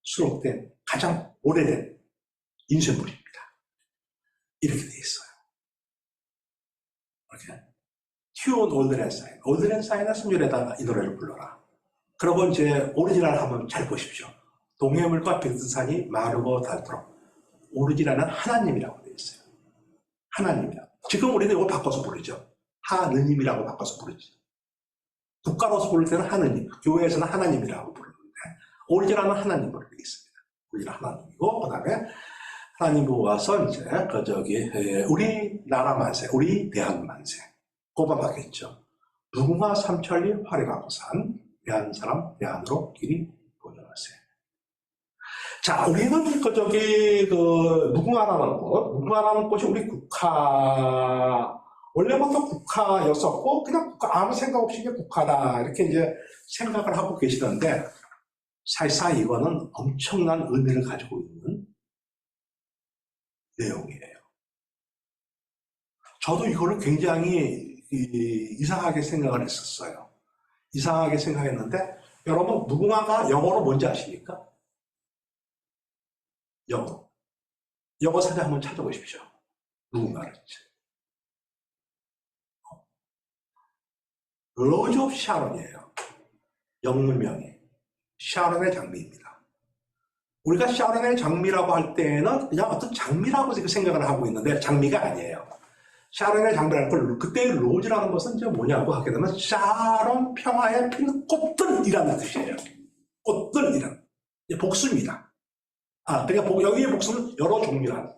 수록된 가장 오래된 인쇄물입니다. 이렇게 돼 있어요. 이렇게 튜온 올드랜사인, 올드랜사인의 선율에다가 이 노래를 불러라. 그리고 이제 오리지널 한번 잘 보십시오. 동해물과 백두산이 마르고 닳도록. 오리지널은 하나님이라고 되어 있어요. 하나님이라고. 지금 우리는 이걸 바꿔서 부르죠. 하느님이라고 바꿔서 부르죠. 국가로서 부를 때는 하느님, 교회에서는 하나님이라고 부르는데 오리지널은 하나님으로 되어 있습니다. 오리지널 하나님이고 그 다음에 하나님으로 와서 이제 우리나라 만세, 우리 대한 만세 그거만 받겠죠. 무궁화 삼천리 화려강산 대한 사람 대한으로 길이 보존하세. 자, 우리는 무궁화라는 꽃이 우리 국화, 원래부터 국화였었고, 그냥 아무 생각 없이 이게 국화다, 이렇게 이제 생각을 하고 계시던데, 사실상 이거는 엄청난 의미를 가지고 있는 내용이에요. 저도 이거를 굉장히 이상하게 생각을 했었어요. 이상하게 생각했는데, 여러분, 무궁화가 영어로 뭔지 아십니까? 영어 사전 한번 찾아보십시오. 무궁화를. 로즈 오브 샤론이에요. 영문명이. 샤론의 장미입니다. 우리가 샤론의 장미라고 할 때는 그냥 어떤 장미라고 생각을 하고 있는데 장미가 아니에요. 샤론의 장미라는 걸 그때의 로즈라는 것은 이제 뭐냐고 하게 되면 샤론 평화에 피는 꽃들이라는 뜻이에요. 꽃들이라는 복수입니다. 그러니까 여기의 복수는 여러 종류란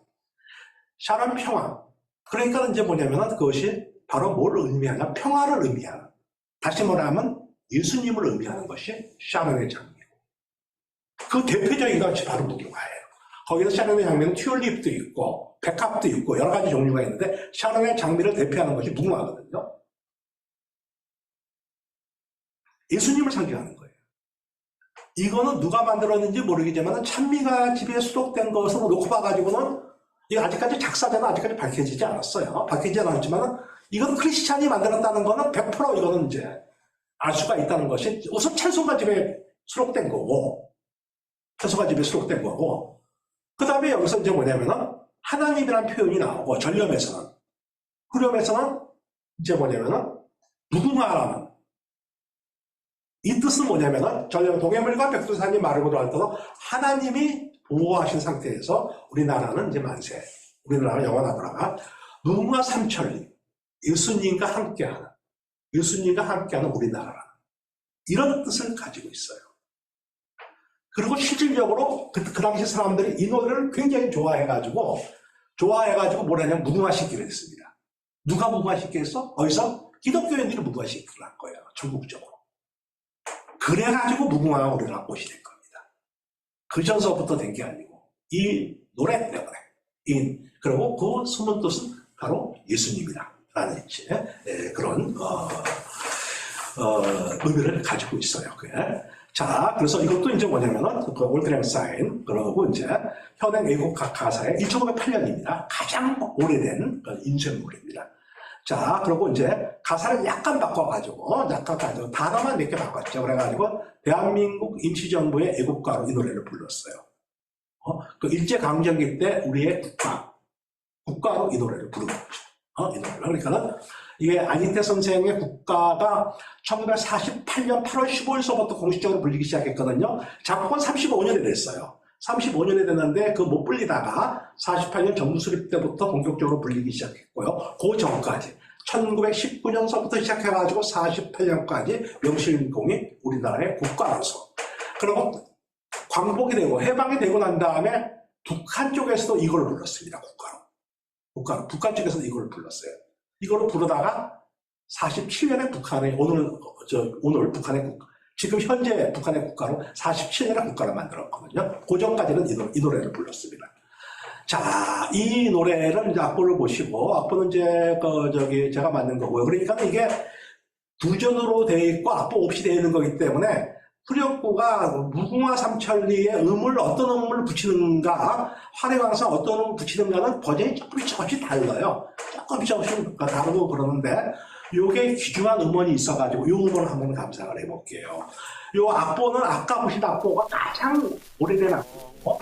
샤론 평화. 그러니까 이제 뭐냐면 그것이 바로 뭘 의미하냐? 평화를 의미하는. 다시 말하면 예수님을 의미하는 것이 샤론의 장미고. 그 대표적인 것이 바로 무궁화예요. 거기서 샤론의 장미는 튤립도 있고 백합도 있고 여러 가지 종류가 있는데 샤론의 장미를 대표하는 것이 무궁화거든요. 예수님을 상징하는 거예요. 이거는 누가 만들었는지 모르겠지만 찬미가 집에 수록된 것으로 놓고 봐가지고는 이거 아직까지 작사자는 아직까지 밝혀지지 않았어요. 밝혀지지 않았지만 이건 크리스찬이 만들었다는 거는 100% 이거는 이제 알 수가 있다는 것이 우선 찬송가 집에 수록된 거고 찬송가 집에 수록된 거고 그 다음에 여기서 이제 뭐냐면은 하나님이라는 표현이 나오고 전렴에서는 후렴에서는 이제 뭐냐면은 무궁화라는 이 뜻은 뭐냐면은 전령 동해물과 백두산이 마르고 닳도록 하나님이 보호하신 상태에서 우리나라는 이제 만세, 우리나라가 영원하더라가 무궁화 삼천리 예수님과 함께하는 우리나라라는 이런 뜻을 가지고 있어요. 그리고 실질적으로 그 당시 사람들이 이 노래를 굉장히 좋아해가지고 뭐라냐면 무궁화시키를 했습니다. 누가 무궁화시키를 했어? 어디서? 기독교인들이 무궁화시키를 한 거예요. 전국적으로. 그래가지고 무궁화가 우리나라 꽃이 된 겁니다. 그 전서부터 된 게 아니고 이 노래 때문에 그리고 그 숨은 뜻은 바로 예수님이라는 그런 의미를 가지고 있어요. 그게. 자, 그래서 이것도 이제 뭐냐면은 그 올드랭 사인 그러고 이제 현행 애국가 가사의 1908년입니다. 가장 오래된 인쇄물입니다. 자, 그리고 이제 가사를 약간 바꿔가지고 단어만 몇 개 바꿨죠. 그래가지고 대한민국 임시정부의 애국가로 이 노래를 불렀어요. 그 일제강점기 때 우리의 국가로 이 노래를 부른 거죠. 이 노래를. 그러니까는 이게 안희태 선생의 국가가 1948년 8월 15일서부터 공식적으로 불리기 시작했거든요. 작곡은 35년이 됐어요. 35년이 됐는데 그 못 불리다가 48년 정부 수립 때부터 본격적으로 불리기 시작했고요. 그 전까지 1919년서부터 시작해가지고 48년까지 명실공히 우리나라의 국가로서 그리고 광복이 되고 해방이 되고 난 다음에 북한 쪽에서도 이걸 불렀습니다. 국가로. 북한 쪽에서도 이걸 불렀어요. 이거를 부르다가 47년에 오늘 북한의 지금 현재 북한의 국가로 47년의 국가를 만들었거든요. 그 전까지는 이 노래를 불렀습니다. 자, 이 노래를 이제 악보를 보시고, 악보는 이제 제가 만든 거고요. 그러니까 이게 두전으로 되어 있고 악보 없이 되어 있는 거기 때문에 후렴구가 무궁화 삼천리에 어떤 음을 붙이는가, 화려왕상 어떤 음을 붙이는가는 버전이 조금씩 달라요. 조금씩 다르고 그러는데, 요게 귀중한 음원이 있어가지고 요 음원을 한번 감상을 해볼게요. 요 악보는 아까 보신 악보가 가장 오래된 악보고,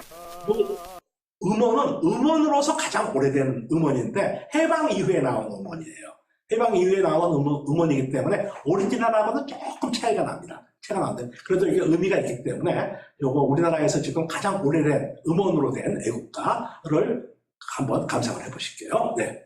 음원은 음원으로서 가장 오래된 음원인데 해방 이후에 나온 음원이에요. 해방 이후에 나온 음원이기 때문에 오리지널하고는 조금 차이가 납니다. 차이가 나는데 그래도 이게 의미가 있기 때문에 요거 우리나라에서 지금 가장 오래된 음원으로 된 애국가를 한번 감상을 해보실게요. 네.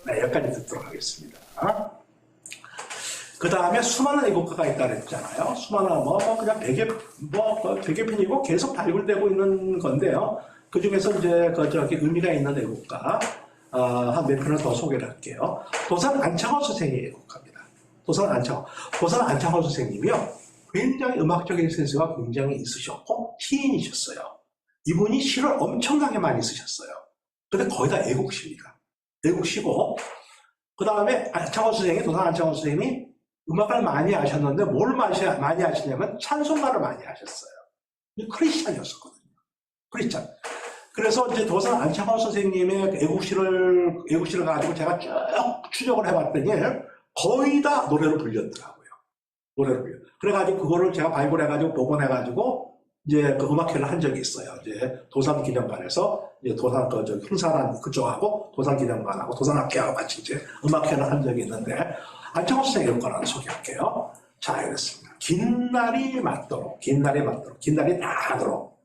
네, 여기까지 듣도록 하겠습니다. 그 다음에 수많은 애국가가 있다 그랬잖아요. 수많은 그냥 100여 편이고 계속 발굴되고 있는 건데요. 그 중에서 이제 의미가 있는 애국가 한 몇 편을 더 소개를 할게요. 도산 안창호 선생의 애국가입니다. 도산 안창호 선생님이요. 굉장히 음악적인 센스가 굉장히 있으셨고 시인이셨어요. 이분이 시를 엄청나게 많이 쓰셨어요. 근데 거의 다 애국시입니다. 애국시고 그 다음에 도산 안창호 선생님이 음악을 많이 하셨는데 뭘 많이 하시냐면 찬송가를 많이 하셨어요. 크리스찬이었었거든요. 크리스찬. 그래서 이제 도산 안창호 선생님의 애국시를 가지고 제가 쭉 추적을 해봤더니 거의 다 노래로 불렸더라고요. 그래가지고 그거를 제가 발굴해가지고 복원해가지고 이제 그 음악회를 한 적이 있어요. 이제 도산기념관에서 이제 도산 흥사란 그쪽하고 도산기념관하고 도산학회하고 같이 이제 음악회를 한 적이 있는데 안창호 선생의 애국가를 소개할게요. 자, 이랬습니다. 긴 날이 맞도록, 긴 날이 다도록,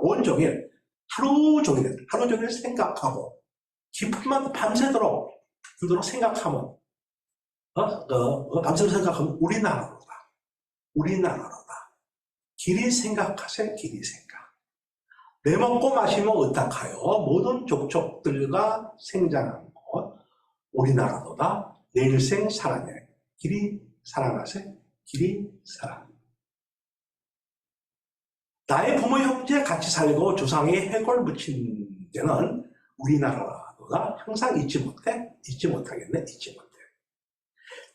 온종일 하루 종일 생각하고 깊은 밤새도록 생각하면 밤새도록 생각하면 우리나라로다. 길이 생각하세 길이 생각. 내 먹고 마시면 어떡하요? 모든 족족들과 생장한 곳 우리나라로다. 내 일생 사랑해. 길이 사랑하세 길이 사랑. 나의 부모 형제 같이 살고 조상이 해골 붙인 데는 우리나라로다. 항상 잊지 못하겠네.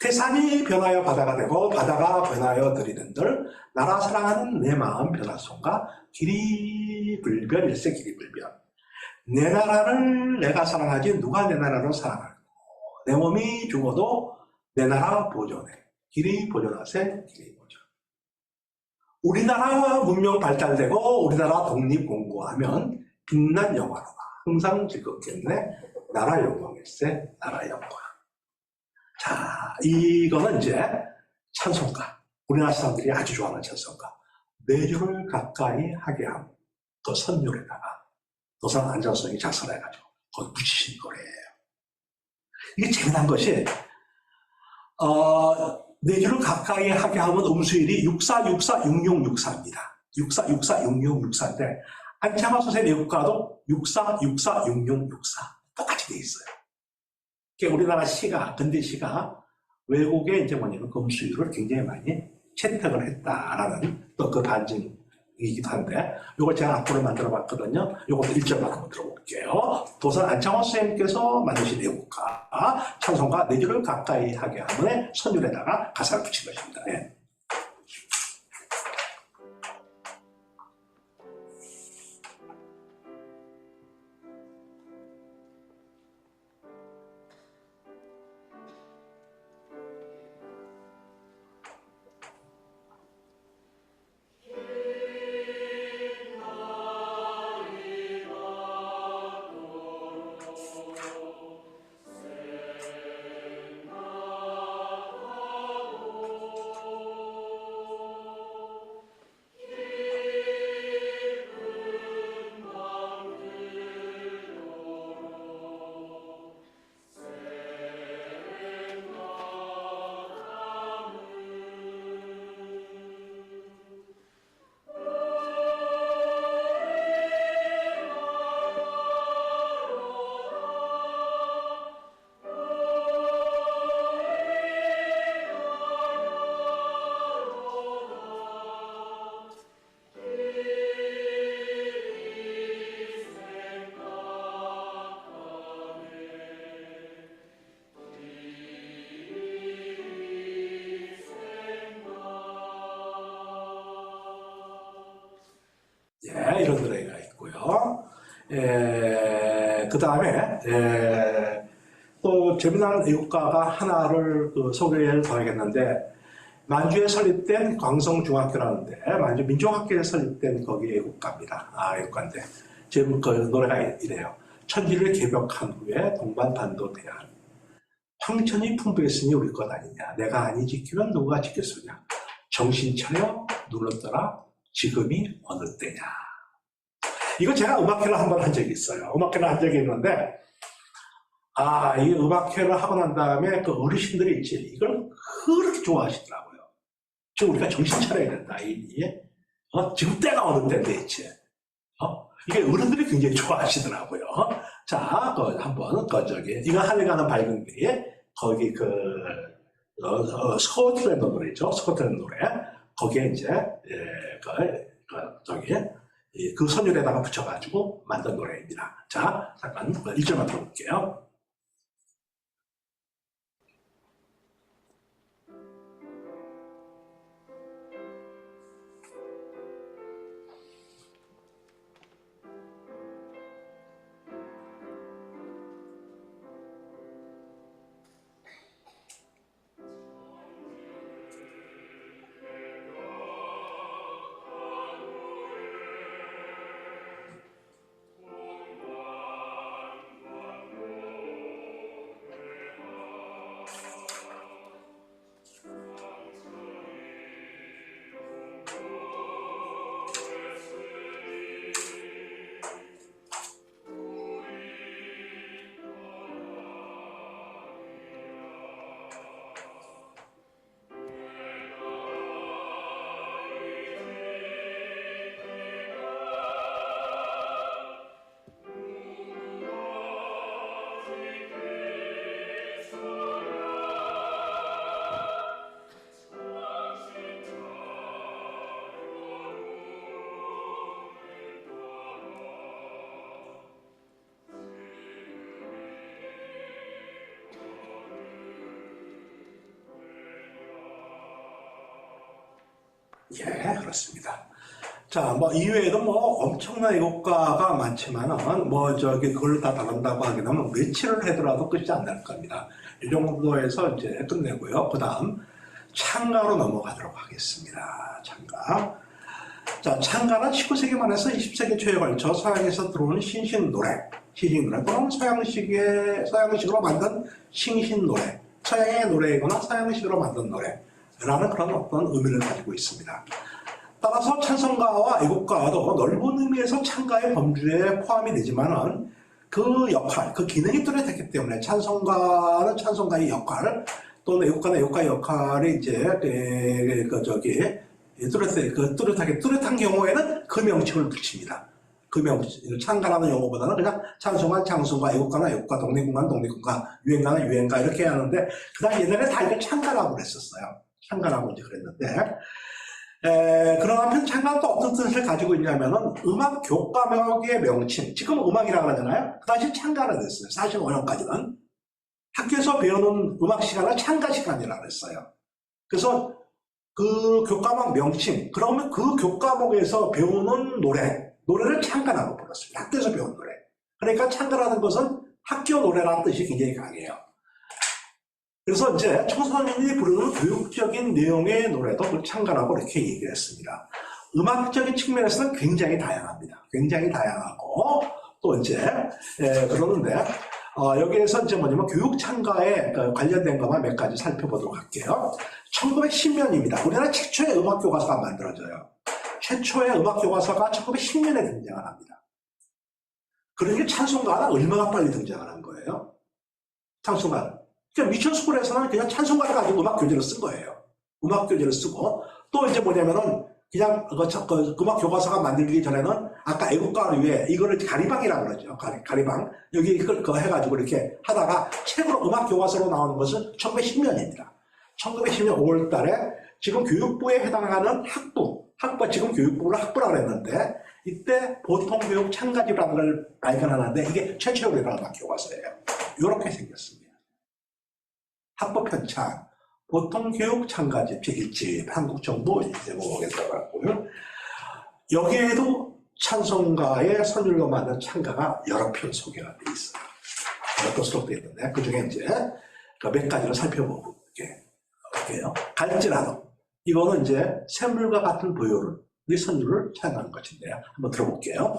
태산이 변하여 바다가 되고 바다가 변하여 들이는들 나라 사랑하는 내 마음 변화송가 길이 불변 일세 길이 불변. 내 나라를 내가 사랑하지 누가 내 나라를 사랑할까. 내 몸이 죽어도 내 나라 보존해. 길이 보존하세 길이 보존. 우리나라 문명 발달되고 우리나라 독립 공고하면 빛난 영화로다. 항상 즐겁겠네. 나라 영광일세 나라 영광. 자, 이거는 이제 찬송가. 우리나라 사람들이 아주 좋아하는 찬송가. 내주를 가까이 하게 함. 그 선율에다가 도산 안창호 선생이 작사해가지고 거기 붙이신 거래요. 이게 재미난 것이 내주를 가까이 하게 하면 음수일이 64646664입니다. 64646664인데 안창호 선생의 애국가도 64646664 똑같이 돼 있어요. 우리나라 시가 근대 시가 외국에 이제 뭐냐면 음수율을 굉장히 많이 채택을 했다라는 또 그 반증이기도 한데 이걸 제가 악보를 만들어 봤거든요. 이것도 1절만 한번 들어볼게요. 도산 안창호 선생님께서 만드신 애국가 찬송가 내주를 가까이 하게 하면 선율에다가 가사를 붙인 것입니다. 네. 그 다음에 또 재미난 애국가가 하나를 소개를 더하겠는데, 만주에 설립된 광성중학교라는데, 만주 민중학교에 설립된 거기 애국가입니다. 애국가인데 지금 그 노래가 이래요. 천지를 개벽한 후에 동반반도 대한 황천이 풍부했으니 우리 것 아니냐. 내가 아니 지키면 누가 지켰으냐. 정신 차려 눈을 떠라 지금이 어느 때냐. 이거 제가 음악회를 한번 한 적이 있어요. 음악회를 한 적이 있는데, 이 음악회를 하고 난 다음에 그 어르신들이 있지, 이걸 그렇게 좋아하시더라고요. 지금 우리가 정신 차려야 된다. 지금 때가 어느 때인데, 있지. 이게 어른들이 굉장히 좋아하시더라고요. 자, 한번, 이거 하늘가는 밝은 길에, 거기 스코틀랜드 노래죠. 스코틀랜드 노래. 거기에 이제, 그 선율에다가 붙여가지고 만든 노래입니다. 자, 잠깐 1절만 들어볼게요. 예, 그렇습니다. 자, 이외에도 엄청난 애국가가 많지만은, 그걸 다 다룬다고 하긴 하면 며칠을 하더라도 끝이 안 날 겁니다. 이 정도에서 이제 끝내고요. 그 다음, 창가로 넘어가도록 하겠습니다. 창가. 자, 창가는 19세기 말에서 20세기 초에 걸쳐 서양에서 들어오는 신신노래 또는 서양식으로 만든 신신노래, 서양의 노래이거나 서양식으로 만든 노래라는 그런 어떤 의미를 가지고 있습니다. 따라서 찬송가와 애국가도 넓은 의미에서 창가의 범주에 포함이 되지만은 그 역할, 그 기능이 뚜렷했기 때문에 찬송가는 찬송가의 역할, 또는 애국가는 애국가의 역할이 이제 뚜렷한 경우에는 그 명칭을 붙입니다. 그 명칭, 창가라는 용어보다는 그냥 찬송가, 애국가나 애국가, 독립군가, 유행가나 이렇게 하는데, 그다음 옛날에 다 이걸 창가라고 그랬었어요. 창가라고 이제 그랬는데, 그런 한편 창가는 또 어떤 뜻을 가지고 있냐면은 음악 교과목의 명칭, 지금 음악이라고 하잖아요. 그 당시 창가라 됐어요. 45년까지는. 학교에서 배우는 음악 시간을 창가 시간이라고 그랬어요. 그래서 그 교과목 명칭, 그러면 그 교과목에서 배우는 노래를 창가라고 불렀습니다. 학교에서 배우는 노래. 그러니까 창가라는 것은 학교 노래라는 뜻이 굉장히 강해요. 그래서 이제 청소년이 부르는 교육적인 내용의 노래도 그 창가라고 이렇게 얘기를 했습니다. 음악적인 측면에서는 굉장히 다양합니다. 굉장히 다양하고, 또 이제, 그러는데, 여기에서 이제 교육 창가에 관련된 것만 몇 가지 살펴보도록 할게요. 1910년입니다. 우리나라 최초의 음악 교과서가 만들어져요. 최초의 음악 교과서가 1910년에 등장을 합니다. 그러니까 찬송가가 얼마나 빨리 등장을 한 거예요? 찬송가는. 그러니까 미션스쿨에서는 그냥 찬송가를 가지고 음악 교재를 쓴 거예요. 음악 교재를 쓰고, 또 이제 그냥 음악 교과서가 만들기 전에는 아까 애국가를 위해 이거를 가리방이라고 그러죠. 가리방. 여기 이걸 해가지고 이렇게 하다가 책으로 음악 교과서로 나오는 것은 1910년입니다. 1910년 5월 달에 지금 교육부에 해당하는 학부가 지금 교육부를 학부라고 했는데, 이때 보통교육 창가집이라는 걸 발견하는데, 이게 최초의 음악 교과서예요. 이렇게 생겼습니다. 학부 편찬, 보통교육 창가집 제1집, 한국정부 제목에 들어갔고요. 여기에도 찬송가의 선율로 만든 찬가가 여러 편 소개가 되어 있어요. 여러 편 수록되어 있는데 그 중에 이제 몇 가지를 살펴보고 볼게요. 갈지라도 이거는 이제 샘물과 같은 보혈을 이 선율을 찬양하는 것인데요. 한번 들어볼게요.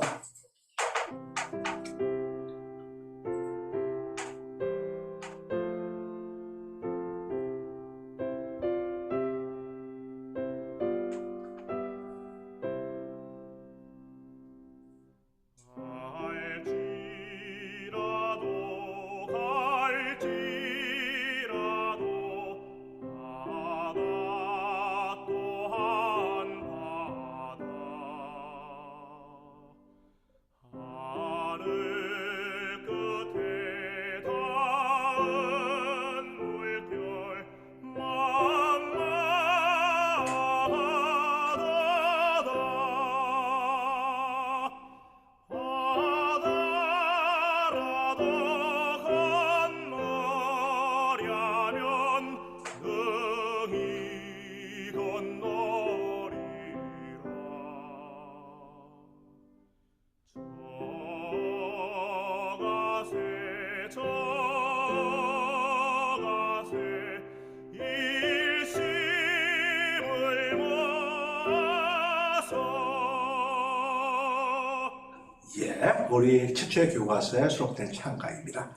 우리 최초의 교과서에 수록된 찬가입니다.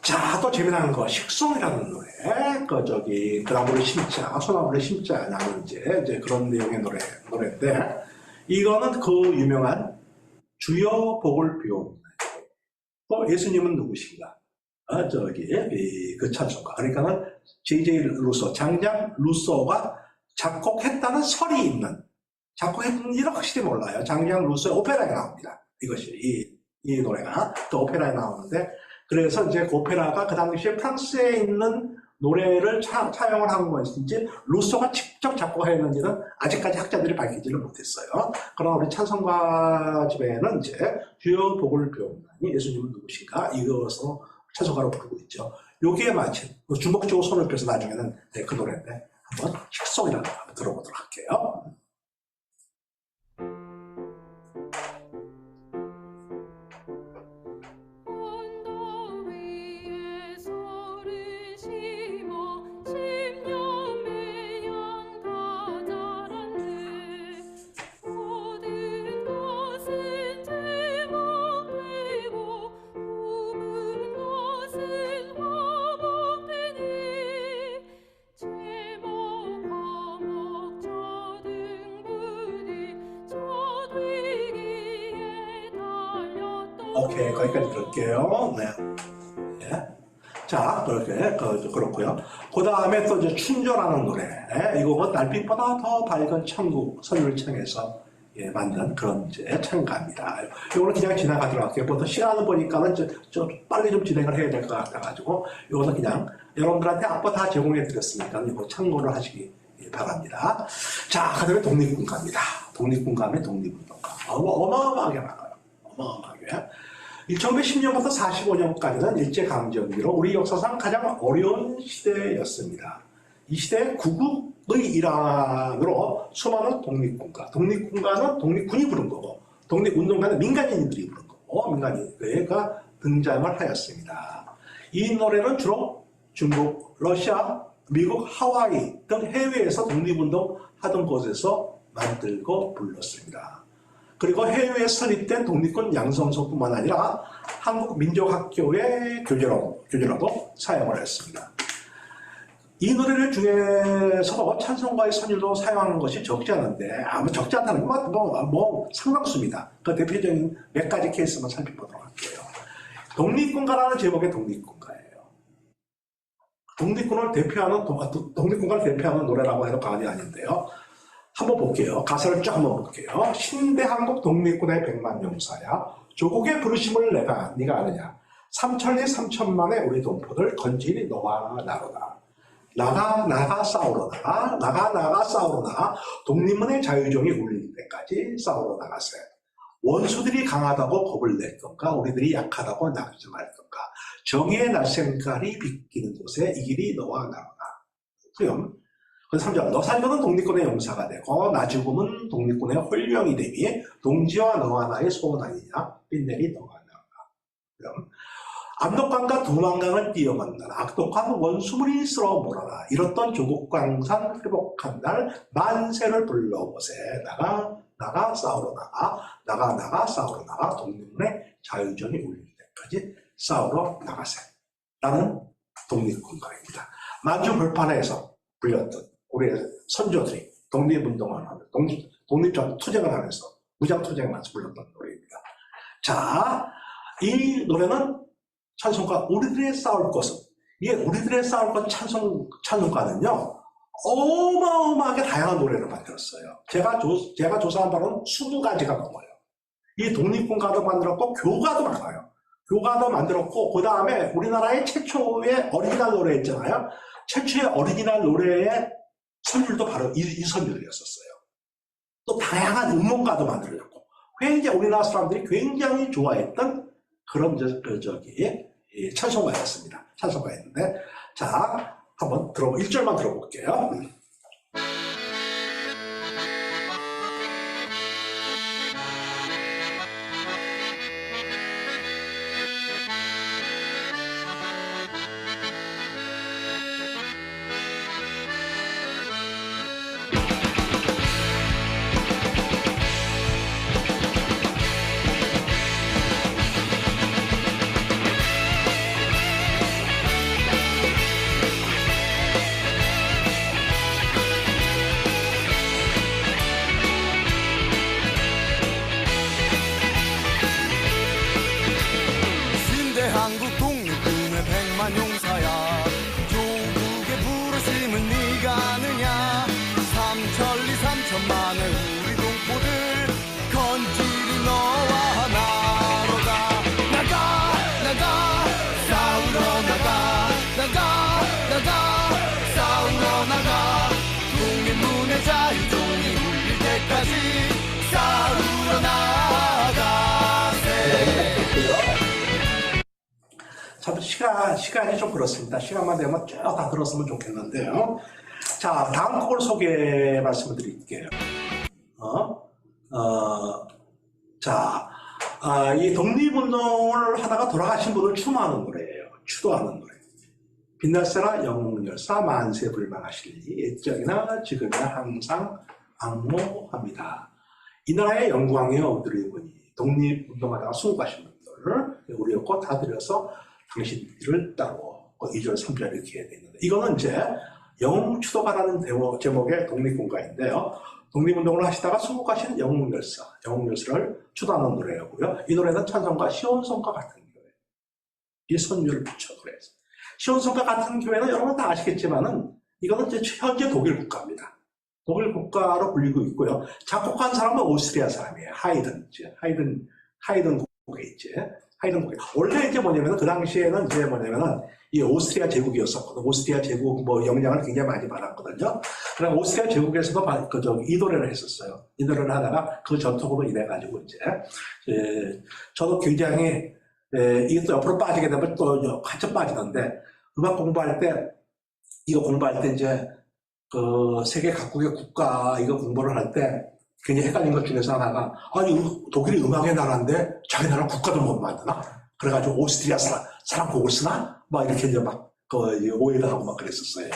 자, 또 재미난 거, 식송이라는 노래. 그나무를 심자, 소나무를 심자, 나는 이제 그런 내용의 노래인데, 이거는 그 유명한 주여 복을 비옵나니. 또 예수님은 누구신가? 그 찬송가. 그러니까는 J.J. 루소, 장장 루소가 작곡했다는 설이 있는, 작곡했는지는 확실히 몰라요. 장장 루소의 오페라에 나옵니다. 이것이, 이 노래가 또 오페라에 나오는데, 그래서 이제 그 오페라가 그 당시에 프랑스에 있는 노래를 차용을 한 것인지, 루소가 직접 작곡했는지는 아직까지 학자들이 밝히지를 못했어요. 그러나 우리 찬송가 집에는 이제, 주여 복을 비옵나니 예수님은 누구신가? 이것을 찬송가로 부르고 있죠. 여기에 마침, 주먹주고 손을 펴서 나중에는 그 노래인데, 한번 식송이라는 거 한번 들어보도록 할게요. 오케이, 거기까지 들을게요. 네. 네. 자, 그렇고요. 그 다음에 또 이제 춘조라는 노래. 이거 달빛보다 더 밝은 천국 선율을 청해서 만든 그런 이제 찬가입니다. 이거는 그냥 지나가도록 할게요. 보통 시간을 보니까는 좀 빨리 좀 진행을 해야 될 것 같아가지고, 이거는 그냥 여러분들한테 앞으로 다 제공해 드렸으니까 이거 참고를 하시기 바랍니다. 자, 그 다음에 독립군가입니다. 독립군가면 독립운동가. 어마어마하게 많아요. 어마어마하게. 1910년부터 45년까지는 일제강점기로 우리 역사상 가장 어려운 시대였습니다. 이 시대에 구국의 일환으로 수많은 독립군가는 독립군이 부른 거고, 독립운동가는 민간인들이 부른 거고, 민간인가 등장을 하였습니다. 이 노래는 주로 중국, 러시아, 미국, 하와이 등 해외에서 독립운동 하던 곳에서 만들고 불렀습니다. 그리고 해외에 설립된 독립군 양성소뿐만 아니라 한국민족학교의 교재로도 사용을 했습니다. 이 노래를 중에서 찬송가의 선율로 사용하는 것이 적지 않은데, 아마 적지 않다는 건 뭐 상당수입니다. 그 대표적인 몇 가지 케이스만 살펴보도록 할게요. 독립군가라는 제목의 독립군가예요. 독립군가를 대표하는 노래라고 해도 과언이 아닌데요. 한번 볼게요. 가사를 쫙 한번 볼게요. 신대한국 독립군의 백만용사야, 조국의 부르심을 네가 아느냐. 삼천리 삼천만의 우리 동포들 건진이 너와 나로다. 나가 싸우러 나가. 독립문의 자유종이 울릴 때까지 싸우러 나가세. 원수들이 강하다고 겁을 낼 건가, 우리들이 약하다고 낙심할 건가. 정의의 날샘깔이 비끼는 곳에 이 길이 너와 나로다. 그럼 그 3절 너사 죽어는 독립군의 용사가 되고 나 죽음은 독립군의 홀령이 되니 동지와 너와 나의 소원 아니냐 빈내리 너가 나가. 그럼 압록강과 두만강을 뛰어 건너라 악독한 원수물이 쓸어 몰아라 이렇던 조국 광산 회복한 날 만세를 불러보세 나가 싸우러 나가 싸우러 나가 독립군의 자유전이 울릴 때까지 싸우러 나가세 라는 독립군가입니다. 만주 불판에서 불렸던 우리의 선조들이 독립운동을 하면서 독립전 투쟁을 하면서 무장투쟁을 하면서 불렀던 노래입니다. 자, 이 노래는 찬송가 우리들의 싸울 것은 이게 우리들의 싸울 것 찬송가는요 어마어마하게 다양한 노래를 만들었어요. 제가 조사한 바로는 20가지가 넘어요. 이 독립군가도 만들었고 교가도 많아요. 교가도 만들었고 그 다음에 우리나라의 최초의 오리지널 노래 있잖아요. 최초의 오리지널 노래의 선율도 바로 이 선율이었었어요. 또 다양한 음원가도 만들어졌고 굉장히 우리나라 사람들이 굉장히 좋아했던 그런 찬송가였습니다. 찬송가였는데 자 한번 1절만 들어볼게요. 용사야 조국의 부르심은 네가 아느냐 삼천리 삼천만의 우리 동포들 건지리 너와 나로다 나가 싸우러 나가 싸우러 나가 독립문의 자유종이 울릴 때까지 싸우러 나가세. 참 시간이 좀 그렇습니다. 시간만 되면 쭉 다 들었으면 좋겠는데요. 자, 다음 곡을 말씀을 드릴게요. 이 독립운동을 하다가 돌아가신 분을 추모하는 노래예요. 추도하는 노래. 빛날세라 영웅열사 만세 불망하실리 옛적이나 지금이나 항상 악모합니다. 이 나라의 영광이여 우리 분이 독립운동하다가 수고하신 분들을 우리였고 다 드려서 당신들을 따로 2절 3절 이렇게 되어 있는데 이거는 이제 영웅추도가라는 제목의 독립군가인데요. 독립운동을 하시다가 수고하신 영웅열사를 추도하는 노래였고요. 이 노래는 찬송가 시온성과 같은 교회 이 선율을 붙여 노래해서 시온성과 같은 교회는 여러분 다 아시겠지만은 이거는 이제 현재 독일 국가입니다. 독일 국가로 불리고 있고요. 작곡한 사람은 오스트리아 사람이에요. 하이든 곡에 있지. 하이든 곡에. 원래 이제 뭐냐면은 그 당시에는 이제 뭐냐면은 이 오스트리아 제국이었었거든. 오스트리아 제국 영향을 굉장히 많이 받았거든요. 그럼 오스트리아 제국에서도 이 노래를 했었어요. 이 노래를 하다가 그 전통으로 인해 가지고 이제 저도 굉장히 이것도 옆으로 빠지게 되면 또 한참 빠지는데 음악 공부할 때 이제 그 세계 각국의 국가 이거 공부를 할 때 굉장히 헷갈린 것 중에서 하나가 아니 독일이 음악의 나라인데 자기 나라 국가도 못 만드나? 그래가지고 오스트리아 사람 곡을 쓰나? 막 이렇게 이제 오해를 하고 막 그랬었어요.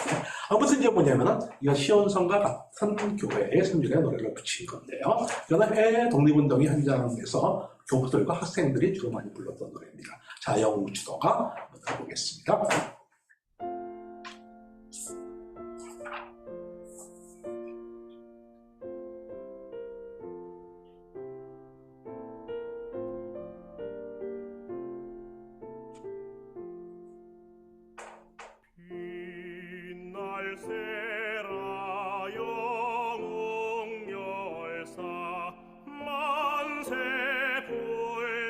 아무튼 이제 뭐냐면은 이거 시온성과 같은 교회의 선율의 노래를 붙인 건데요. 이거는 해외 독립운동의 현장에서 교부들과 학생들이 주로 많이 불렀던 노래입니다. 자, 영웅추도가 한번 들어보겠습니다. 빛날세라 영웅열사 만세 불망하시리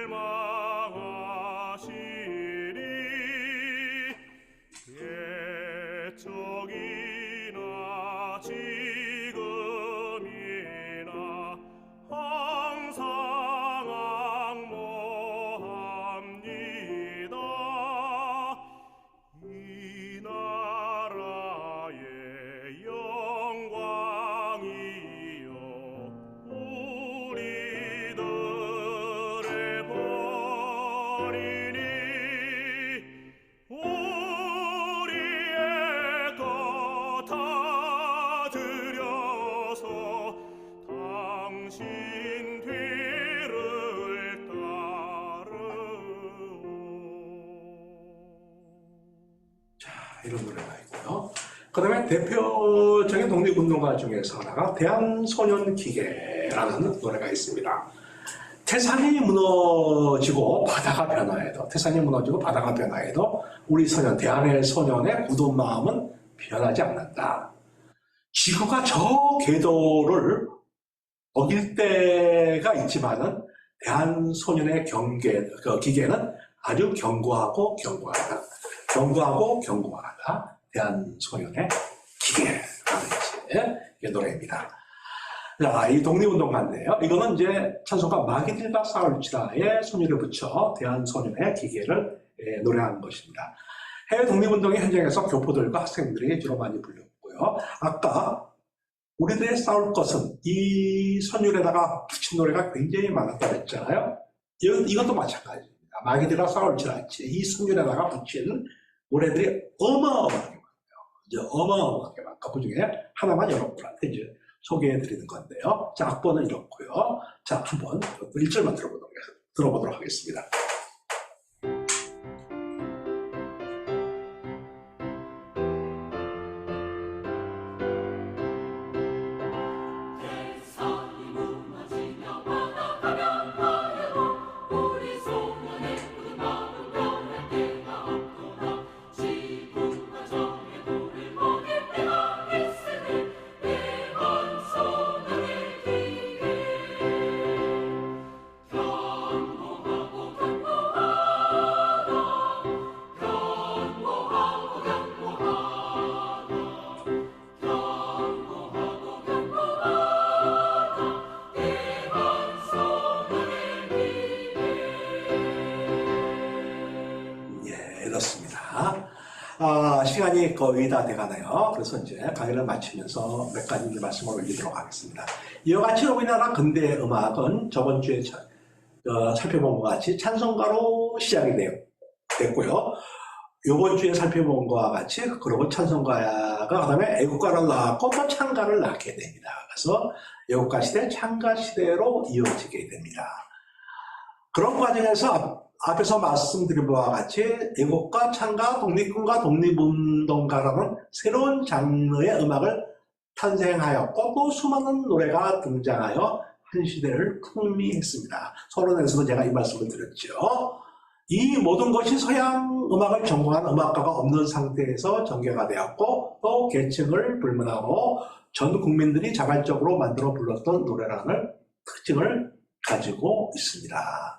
주소서 당신 뒤를 따르오. 자, 이런 노래가 있고요. 그 다음에 대표적인 독립운동가 중에서 하나가 대한소년기계라는 노래가 있습니다. 태산이 무너지고 바다가 변화해도, 태산이 무너지고 바다가 변화해도 우리 소년, 대한의 소년의 굳은 마음은 변하지 않는다. 지구가 저 궤도를 어길 때가 있지만은 대한소년의 기계는 아주 견고하고 견고하다. 견고하고 견고하다. 대한소년의 기계라는 이제 노래입니다. 자, 이 독립운동가인데요. 이거는 이제 찬송가 마기들과 싸울지라의 소리를 붙여 대한소년의 기계를 노래한 것입니다. 해외 독립운동의 현장에서 교포들과 학생들이 주로 많이 불렸고요. 아까 우리들의 싸울 것은 이 선율에다가 붙인 노래가 굉장히 많았다고 했잖아요. 이것도 마찬가지입니다. 마기들과 싸울지라 이 선율에다가 붙인 노래들이 어마어마하게 많아요. 이제 어마어마하게 많고 그 중에 하나만 여러분들한테 이제 소개해 드리는 건데요. 자, 악보는 이렇고요. 자, 한번 1절만 들어보도록 하겠습니다. 시간이 거의 다 돼가네요. 그래서 이제 강의를 마치면서 몇 가지 말씀을 올리도록 하겠습니다. 이와 같이 우리나라 근대 음악은 저번 주에 살펴본 것 같이 찬송가로 시작이 됐고요. 이번 주에 살펴본 것과 같이 그리고 찬송가가 그다음에 애국가를 낳았고 또 찬가를 낳게 됩니다. 그래서 애국가 시대, 찬가 시대로 이어지게 됩니다. 그런 과정에서 앞에서 말씀드린 바와 같이 애국가, 찬가, 독립군가, 독립운동가라는 새로운 장르의 음악을 탄생하였고 또 수많은 노래가 등장하여 한 시대를 풍미했습니다. 서론에서도 제가 이 말씀을 드렸죠. 이 모든 것이 서양 음악을 전공한 음악가가 없는 상태에서 전개가 되었고 또 계층을 불문하고 전 국민들이 자발적으로 만들어 불렀던 노래라는 특징을 가지고 있습니다.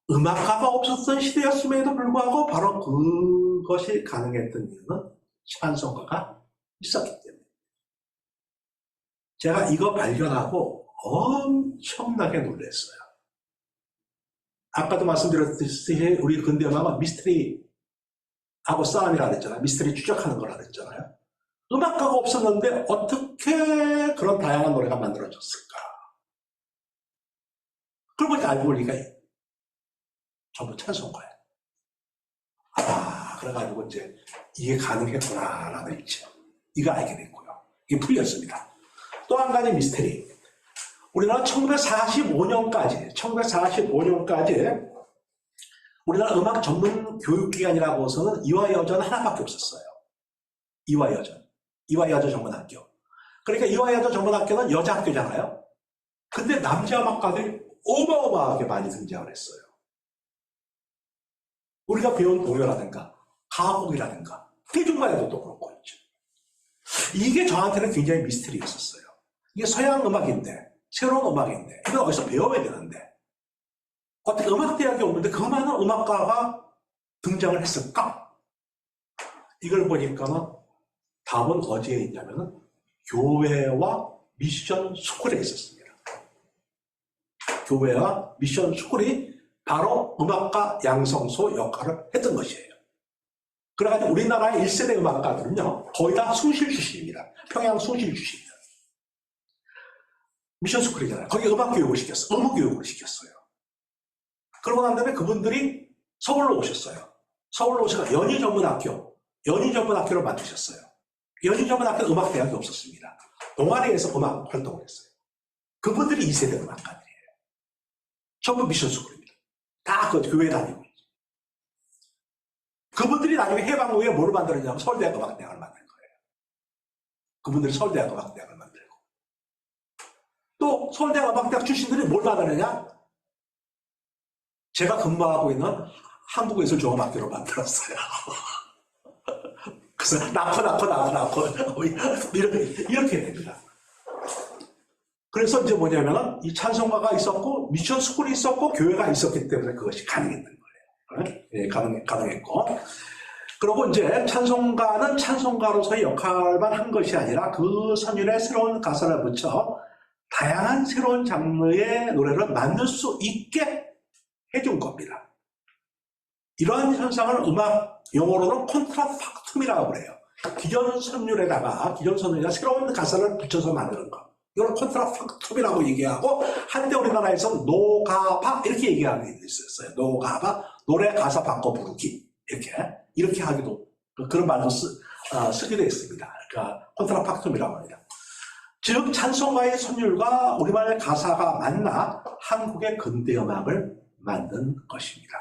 음악가가 없었던 시대였음에도 불구하고 바로 그것이 가능했던 이유는 찬송가가 있었기 때문에. 제가 이거 발견하고 엄청나게 놀랐어요. 아까도 말씀드렸듯이 우리 근대음악은 미스터리하고 싸움이라 그랬잖아요. 미스터리 추적하는 거라 그랬잖아요. 음악가가 없었는데 어떻게 그런 다양한 노래가 만들어졌을까? 그러고 알고 보니까 전부 찬송가예요. 그래가지고 이제 이게 가능했구나라는 있죠. 이거 알게 됐고요. 이게 풀렸습니다. 또 한 가지 미스터리. 우리나라 1945년까지 우리나라 음악 전문 교육기관이라고서는 이화여전 하나밖에 없었어요. 이화여전 전문학교. 그러니까 이화여전 전문학교는 여자 학교잖아요. 근데 남자 음악가들이 어마어마하게 많이 등장을 했어요. 우리가 배운 동요라든가 가곡이라든가 대중가요도 그렇고 있죠. 이게 저한테는 굉장히 미스터리였었어요. 이게 서양 음악인데 새로운 음악인데 이걸 어디서 배워야 되는데 어떻게 음악대학이 없는데 그 많은 음악가가 등장을 했을까? 이걸 보니까는 답은 어디에 있냐면은 교회와 미션 스쿨에 있었습니다. 교회와 미션 스쿨이 바로 음악가 양성소 역할을 했던 것이에요. 그래가지고 우리나라의 1세대 음악가들은요, 거의 다 숭실 출신입니다. 평양 숭실 출신입니다. 미션 스쿨이잖아요. 거기 음악 교육을 시켰어요. 음악 교육을 시켰어요. 그러고 난 다음에 그분들이 서울로 오셨어요. 서울로 오셔서 연희전문학교를 만드셨어요. 여진여고등학교 음악대학이 없었습니다. 동아리에서 음악 활동을 했어요. 그분들이 2세대 음악가들이에요. 전부 미션스쿨입니다. 다 그 교회 다니고. 그분들이 나중에 해방 후에 뭐를 만들었냐면 서울대학 음악대학을 만든 거예요. 그분들이 서울대학 음악대학을 만들고. 또 서울대학 음악대학 출신들이 뭘 만드느냐? 제가 근무하고 있는 한국예술종합학교를 만들었어요. 그래서 낳고 이렇게 됩니다. 그래서 이제 뭐냐면은 이 찬송가가 있었고 미션 스쿨이 있었고 교회가 있었기 때문에 그것이 가능했던 거예요. 예, 가능했고. 그리고 이제 찬송가는 찬송가로서의 역할만 한 것이 아니라 그 선율에 새로운 가사를 붙여 다양한 새로운 장르의 노래를 만들 수 있게 해준 겁니다. 이러한 현상을 음악 용어로는 콘트라팍툼이라고 그래요. 기존 선율에다가 새로운 가사를 붙여서 만드는 것. 이걸 콘트라팍툼이라고 얘기하고 한때 우리나라에서는 노가바 이렇게 얘기하는 게 있었어요. 노가바 노래 가사 바꿔 부르기 이렇게 하기도 그런 말도 쓰기도 했습니다. 그러니까 콘트라팍툼이라고 합니다. 즉 찬송가의 선율과 우리말 가사가 만나 한국의 근대음악을 만든 것입니다.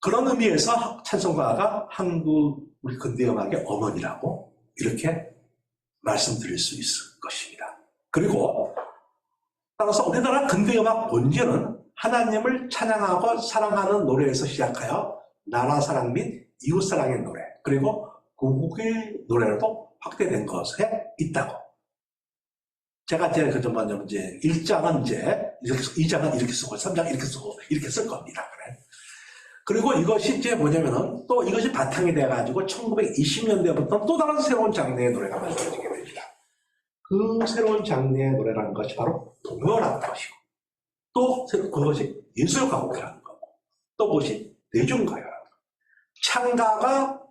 그런 의미에서 찬송가가 한국 우리 근대음악의 어머니라고 이렇게 말씀드릴 수 있을 것입니다. 그리고 따라서 우리나라 근대음악 본질은 하나님을 찬양하고 사랑하는 노래에서 시작하여 나라 사랑 및 이웃 사랑의 노래 그리고 고국의 노래로도 확대된 것에 있다고. 제가 이제 그 뭐냐면 이제 1장은 이제 2장은 이렇게 쓰고 3장은 이렇게 쓰고 이렇게 쓸 겁니다. 그래. 그리고 이것이 이제 뭐냐면은 또 이것이 바탕이 돼가지고 1920년대부터 또 다른 새로운 장르의 노래가 만들어지게 됩니다. 그 새로운 장르의 노래라는 것이 바로 동요라는 것이고 또 그것이 예술가곡이라는 거고 또 그것이 대중가요라는 거. 창가가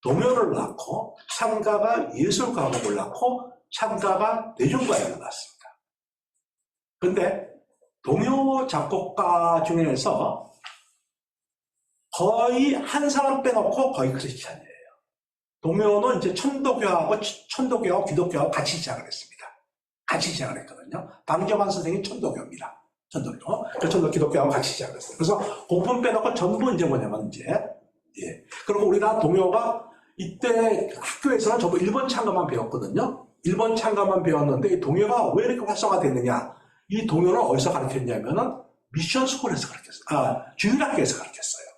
동요를 낳고 창가가 예술가곡을 낳고 창가가 대중가요를 낳습니다. 근데 동요 작곡가 중에서 거의 한 사람 빼놓고 거의 크리스찬이에요. 동요는 이제 천도교하고 기독교하고 같이 시작을 했습니다. 같이 시작을 했거든요. 방정환 선생이 천도교입니다. 천도교, 기독교하고 같이 시작을 했어요. 그래서 고품 빼놓고 전부 이제 뭐냐면 이제, 예. 그리고 우리나라 동요가 이때 학교에서는 전부 일본 창가만 배웠거든요. 일본 창가만 배웠는데 이 동요가 왜 이렇게 활성화됐느냐. 이 동요를 어디서 가르쳤냐면은 미션 스쿨에서 가르쳤어요. 주일학교에서 가르쳤어요.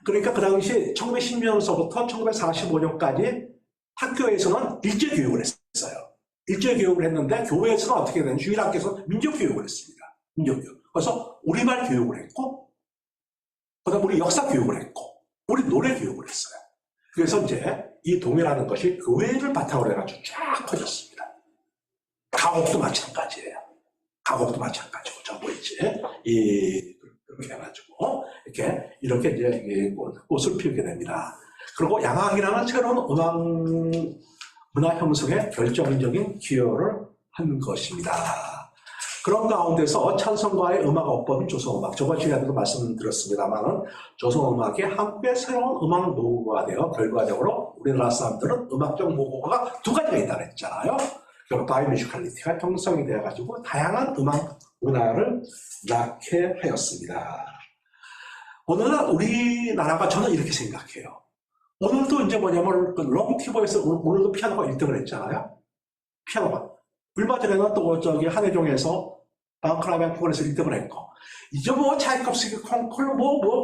그러니까 그 당시 1910년서부터 1945년까지 학교에서는 일제교육을 했어요. 일제교육을 했는데 교회에서는 어떻게 되냐. 주일학교에서 민족교육을 했습니다. 민족교육. 그래서 우리말 교육을 했고 그 다음에 우리 역사 교육을 했고 우리 노래 교육을 했어요. 그래서 이제 이 동요라는 것이 교회를 바탕으로 해가지고 쫙 커졌습니다. 가곡도 마찬가지예요. 가곡도 마찬가지고 전부 이제 그렇게 해가지고 이렇게 이제 꽃을 피우게 됩니다. 그리고 양악이라는 새로운 문화 형성에 결정적인 기여를 한 것입니다. 그런 가운데서 찬송가의 음악어법인 조성음악, 저번 시간에도 말씀드렸습니다만 조성음악이 한국의 새로운 음악 모국어가 되어 결과적으로 우리나라 사람들은 음악적 모국어가 두 가지가 있다고 했잖아요. 그리고 바이뮤지컬리티가 형성이 되어가지고 다양한 음악 문화를 낳게 하였습니다. 오늘날 우리나라가 저는 이렇게 생각해요. 오늘도 이제 뭐냐면 롱티버에서 오늘도 피아노가 1등을 했잖아요. 피아노가. 얼마 전에는 또 저기 한해종에서 방클라벤 콘에서 1등을 했고 이제 뭐 차이콥스키 콩쿨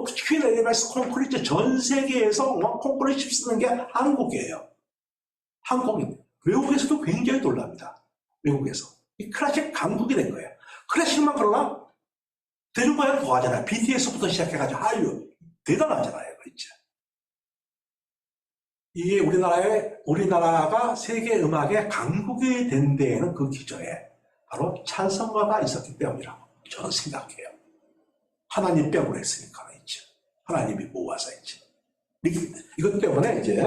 퀸 엘리베이스 콩쿨 이제 전 세계에서 콩쿨을 휩쓰는 게 한국이에요. 한국입니다. 외국에서도 굉장히 놀랍니다. 외국에서. 이 클래식 강국이 된 거예요. 클래식만 그러나 대중가요를 더 하잖아요. BTS부터 시작해가지고 대단하잖아요. 그렇죠? 이게 우리나라가 세계 음악의 강국이 된 데에는 그 기저에 바로 찬송가가 있었기 때문이라고 저는 생각해요. 하나님 뺨으로 했으니까 있죠. 하나님이 모아서 있죠. 이것 때문에 이제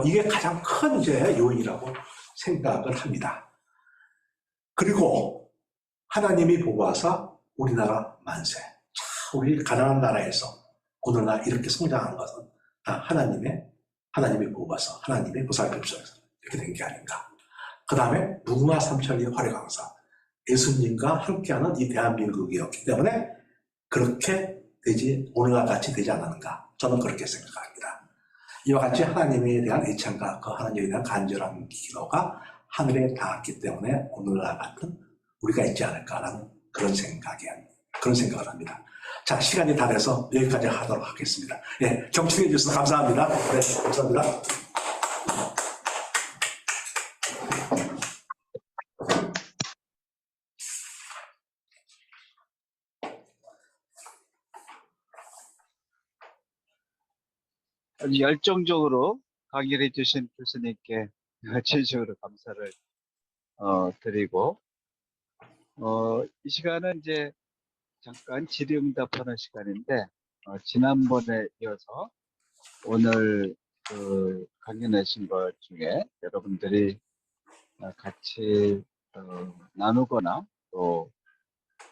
이게 가장 큰 이제 요인이라고 생각을 합니다. 그리고 하나님이 모아서 우리나라 만세. 우리 가난한 나라에서 오늘날 이렇게 성장한 것은 다 하나님이 뽑아서 하나님의 보살핌속에서 이렇게 된 게 아닌가. 그 다음에 무궁화 삼천리 활해강사 예수님과 함께하는 이 대한민국이었기 때문에 그렇게 되지 오늘과 같이 되지 않았는가. 저는 그렇게 생각합니다. 이와 같이 하나님에 대한 애창과 그 하나님에 대한 간절한 기도가 하늘에 닿았기 때문에 오늘과 같은 우리가 있지 않을까라는 그런 생각을 합니다. 자, 시간이 다 돼서 여기까지 하도록 하겠습니다. 예, 경청해 주셔서 감사합니다. 네, 감사합니다. 아주 열정적으로 강의를 해주신 교수님께 진심으로 감사를 드리고, 이 시간은 이제 잠깐 질의응답하는 시간인데, 지난번에 이어서 오늘 강의 내신 것 중에 여러분들이 같이 나누거나 또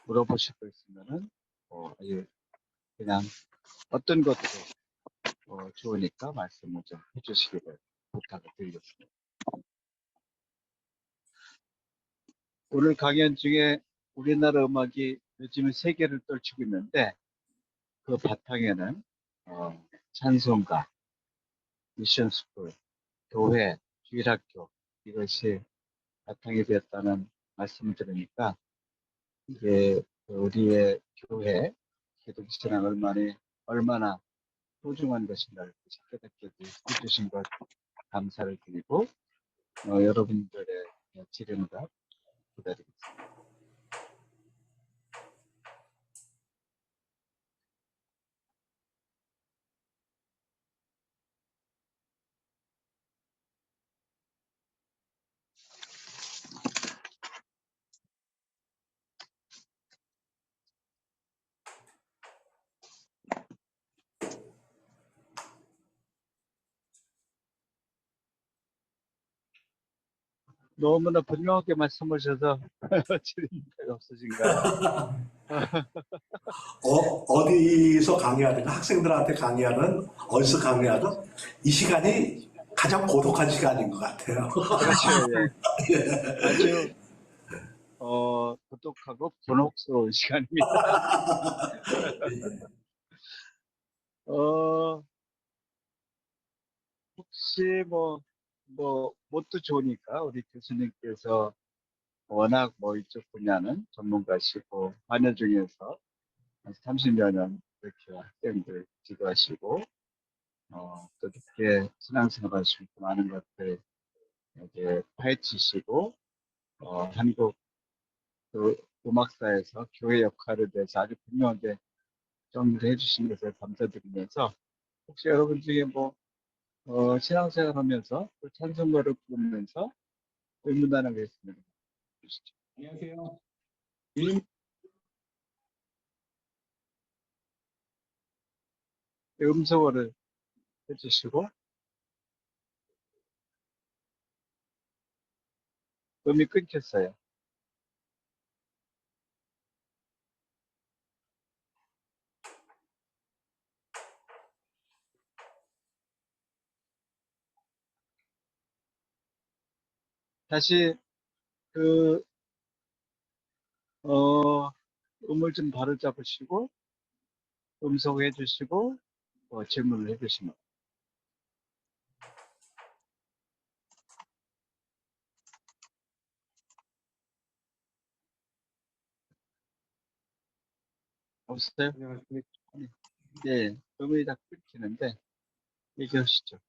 물어보실 거 있으면은 아주 그냥 어떤 것도 좋으니까 말씀을 좀 해주시기를 부탁을 드리겠습니다. 오늘 강연 중에 우리나라 음악이 요즘 세계를 떨치고 있는데 그 바탕에는 찬송가, 미션스쿨, 교회, 주일학교 이것이 바탕이 되었다는 말씀을 들으니까 이게 우리의 교회, 기독신앙 얼마나 소중한 것인가를 깨닫게 해주신 것 감사를 드리고 여러분들의 질의응답 기다리겠습니다. 너무나 분명하게 말씀하셔서 질의응답이 없으신가요? 어디서 강의하든 학생들한테 강의하든 어디서 강의하든 이 시간이 가장 고독한 시간인 것 같아요. 그렇죠. 예. 예. 아주 고독하고 번혹스러운 시간입니다. 혹시 뭣도 좋으니까 우리 교수님께서 워낙 이쪽 분야는 전문가시고 반야 중에서 30여 년 이렇게 학생들 지도하시고 또 이렇게 신앙생활 하시고 많은 것들 이제 파헤치시고 한국 그 음악사에서 교회 역할에 대해서 아주 분명하게 정리를 해주신 것을 감사드리면서 혹시 여러분 중에 신앙생활 하면서 또 찬송가를 부르면서 의문하는 게 있으면 주시죠. 안녕하세요. 음소거를 해주시고 음이 끊겼어요. 다시 음을 좀 바로 잡으시고 음소거 해주시고 질문을 해주시면 없어요? 안녕하십니까. 네, 음이 다 끊기는데 얘기하시죠.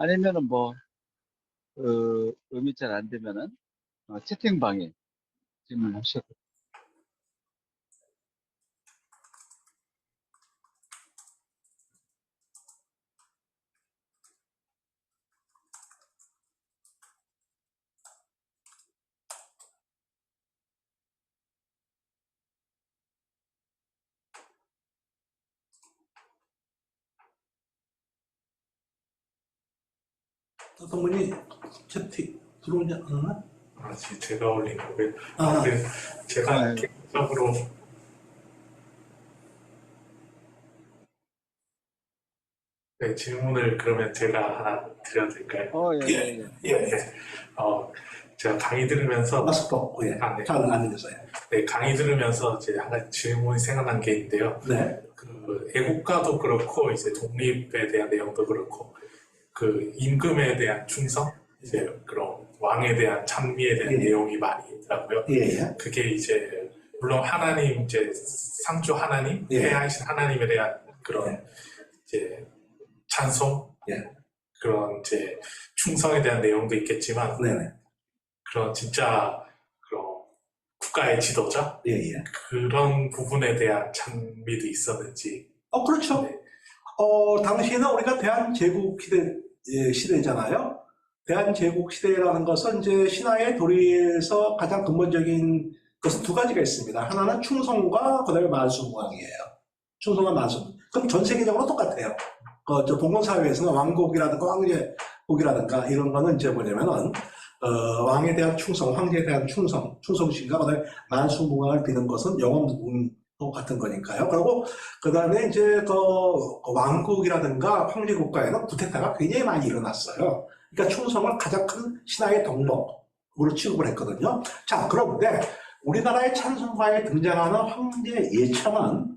아니면은 음이 잘 안 되면은 채팅방에 질문하셔도 어떤 분이 채팅 들어오지 않나? 제가 올린 거고요. 아. 근데 제가 네. 개인적으로 네, 질문을 그러면 제가 하나 드려도 될까요? 예, 예, 예. 예, 예. 제가 강의 들으면서 마스터, 예. 아, 네. 잘 안 들렸어요. 네, 강의 들으면서 이제 하나 질문이 생각난 게 있는데요. 네. 그 애국가도 그렇고 이제 독립에 대한 내용도 그렇고 그 임금에 대한 충성, 이제 그런 왕에 대한 찬미에 대한 예. 내용이 많이 있더라고요. 예, 예. 그게 이제 물론 하나님 이제 상주 하나님, 예. 폐하신 하나님에 대한 그런 예. 이제 찬송, 예. 그런 이제 충성에 대한 내용도 있겠지만 네네. 그런 진짜 그런 국가의 지도자 예, 예. 그런 부분에 대한 찬미도 있었는지. 그렇죠. 네. 당시에는 우리가 대한제국 시대잖아요. 대한제국 시대라는 것은 이제 신화의 도리에서 가장 근본적인 것은 두 가지가 있습니다. 하나는 충성과 그다음에 만수무강이에요. 충성과 만수. 그럼 전 세계적으로 똑같아요. 저 봉건사회에서는 왕국이라든가 황제국이라든가 이런 거는 이제 뭐냐면은 왕에 대한 충성, 황제에 대한 충성심과 그다음에 만수무강을 비는 것은 영원무궁 같은 거니까요. 그리고 그다음에 이제 그 왕국이라든가 황제 국가에는 쿠데타가 굉장히 많이 일어났어요. 그러니까 충성을 가장 큰 신화의 덕목으로 취급을 했거든요. 자, 그런데 우리나라의 찬송가에 등장하는 황제 예천은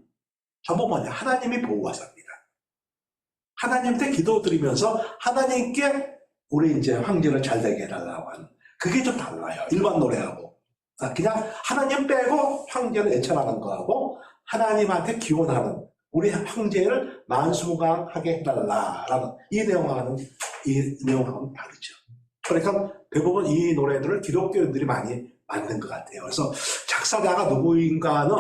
전부 뭐냐? 하나님이 보호하십니다. 하나님한테 기도드리면서 하나님께 우리 이제 황제를 잘 되게 해달라고 하는 그게 좀 달라요. 일반 노래하고. 그냥 하나님 빼고 황제를 애천하는 거하고 하나님한테 기원하는 우리 황제를 만수무강하게 해달라라는 이 내용하고는 다르죠. 그러니까 대부분 이 노래들을 기독교인들이 많이 만든 것 같아요. 그래서 작사자가 누구인가는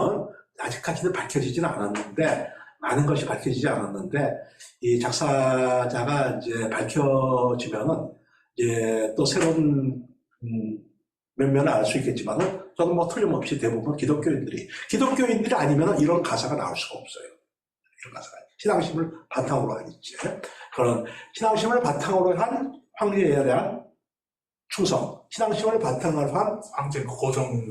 아직까지는 밝혀지지는 않았는데 많은 것이 밝혀지지 않았는데 이 작사자가 이제 밝혀지면은 이제 또 새로운 면면을 알 수 있겠지만은 저는 뭐 틀림없이 대부분 기독교인들이 아니면은 이런 가사가 나올 수가 없어요. 이런 가사가 신앙심을 바탕으로 한 있지. 그런 신앙심을 바탕으로 한 황제에 대한 충성, 신앙심을 바탕으로 한 황제 고종.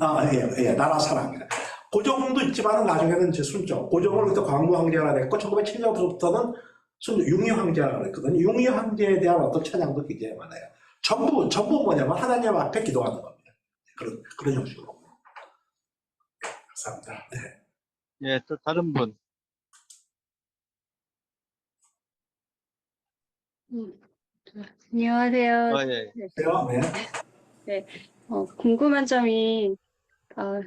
예, 나라 사랑입니다. 고종도 있지만은 나중에는 이제 순종. 고종을 그때 광무 황제가 됐고 1907년부터는 융희 황제가 그랬거든요. 융희 황제에 대한 어떤 찬양도 굉장히 많아요. 전부 뭐냐면 하나님 앞에 기도하는 겁니다. 그런 형식으로. 감사합니다. 네. 예, 또 다른 분. 안녕하세요. 예. 네. 궁금한 점이, 어,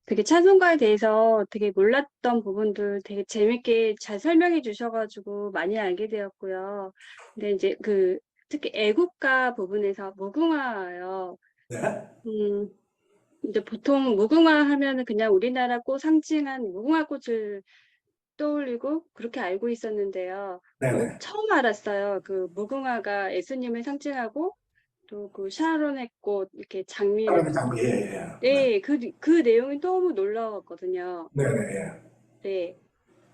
되게 찬송가에 대해서 되게 몰랐던 부분들 되게 재밌게 잘 설명해 주셔가지고 많이 알게 되었고요. 근데 이제 특히 애국가 부분에서 무궁화요. 네. 이제 보통 무궁화 하면은 그냥 우리나라 꽃 상징한 무궁화꽃을 떠올리고 그렇게 알고 있었는데요. 네네. 처음 알았어요. 그 무궁화가 예수님을 상징하고 또 그 샤론의 꽃 이렇게 장미를 예. 네, 그 내용이 너무 놀라웠거든요. 네네. 네.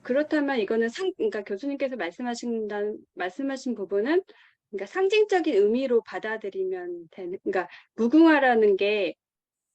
그렇다면 이거는 그러니까 교수님께서 말씀하신 부분은 그러니까 상징적인 의미로 받아들이면 되는, 그러니까 무궁화라는 게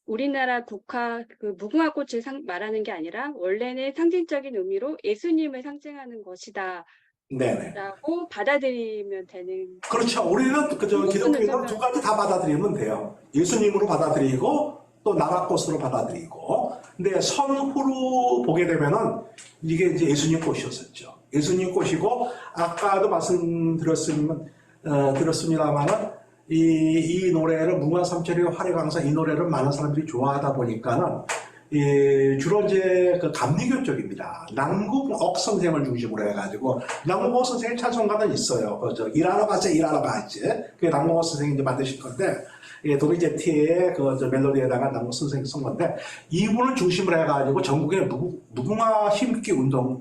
우리나라 국화 그 무궁화 꽃을 말하는 게 아니라 원래는 상징적인 의미로 예수님을 상징하는 것이다. 네네. 라고 받아들이면 되는. 그렇죠. 우리는 기독교인은 두 가지 다 받아들이면 돼요. 예수님으로 받아들이고 또 나라 꽃으로 받아들이고. 근데 선후로 보게 되면은 이게 이제 예수님 꽃이었었죠. 예수님 꽃이고 아까도 들었습니다만은 이 노래를 무궁화삼천리의 화려강사 이 노래를 많은 사람들이 좋아하다 보니까는 주로 이제 그 감리교 쪽입니다. 남궁옥 선생을 중심으로 해가지고 남궁옥 선생의 찬송가는 있어요. 일하러 가지. 그게 남궁옥 선생이 이제 만드신 건데 도리제티의 멜로디에다가 남궁옥 선생이 쓴 건데 이분을 중심으로 해가지고 전국의 무궁화 심기 운동이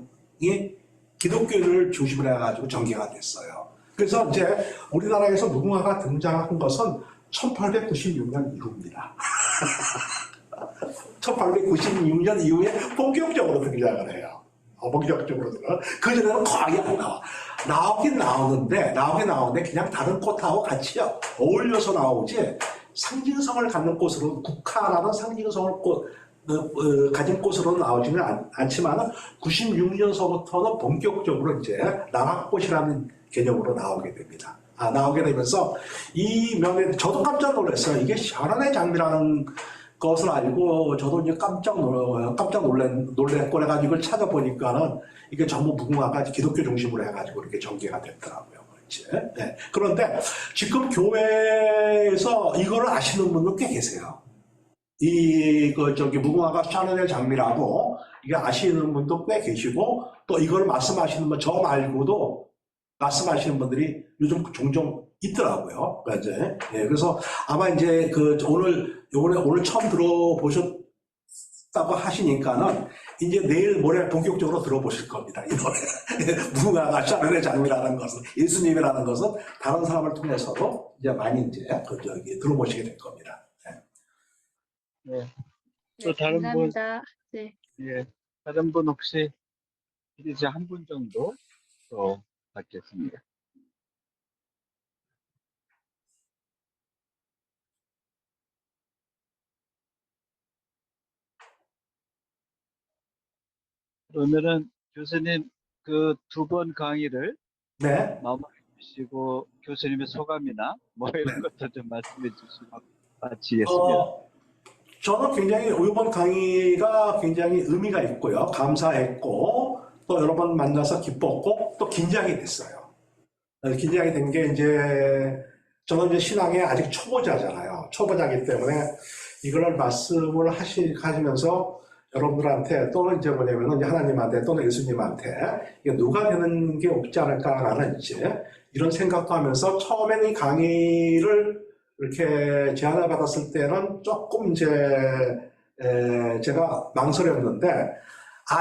기독교를 중심으로 해가지고 전개가 됐어요. 그래서 이제 우리나라에서 무궁화가 등장한 것은 1896년 이후입니다. 1896년 이후에 본격적으로 등장을 해요. 본격적으로 등장. 그전에는 거의 안 나와. 나오긴 나오는데 그냥 다른 꽃하고 같이 어울려서 나오지 상징성을 갖는 꽃으로 국화라는 상징성을 가진 곳으로는 나오지는 않지만 96년서부터는 본격적으로 이제 남학봇이라는 개념으로 나오게 됩니다. 나오게 되면서 이 면에 저도 깜짝 놀랐어요. 이게 샤론의 장미라는 것을 알고 저도 이제 깜짝 놀랬고 그래가지고 이걸 찾아보니까는 이게 전부 무궁화가 기독교 중심으로 해가지고 이렇게 전개가 됐더라고요. 이제. 네. 그런데 지금 교회에서 이거를 아시는 분도 꽤 계세요. 무궁화가 샤넬의 장미라고 이게 아시는 분도 꽤 계시고 또 이걸 말씀하시는 분 저 말고도 말씀하시는 분들이 요즘 종종 있더라고요. 이제 그래서 아마 이제 오늘 처음 들어보셨다고 하시니까는 이제 내일 모레 본격적으로 들어보실 겁니다. 이 노래 무궁화가 샤넬의 장미라는 것은 예수님이라는 것은 다른 사람을 통해서도 이제 많이 이제 들어보시게 될 겁니다. 네. 네, 또 다른 분, 감사합니다. 네. 예, 다른 분 혹시 이제 한 분 정도 더 받겠습니다. 그러면은 교수님 그 두 번 강의를 네. 마무리해 주시고 교수님의 소감이나 뭐 이런 것도 좀 말씀해 주시고 마치겠습니다. 저는 굉장히 이번 강의가 굉장히 의미가 있고요. 감사했고, 또 여러 번 만나서 기뻤고, 또 긴장이 됐어요. 긴장이 된 게 이제, 저는 이제 신앙에 아직 초보자잖아요. 초보자이기 때문에 이걸 말씀을 하시면서 여러분들한테 또는 이제 뭐냐면은 하나님한테 또는 예수님한테 이게 누가 되는 게 없지 않을까라는 이제 이런 생각도 하면서 처음에는 이 강의를 이렇게 제안을 받았을 때는 조금 이제 제가 망설였는데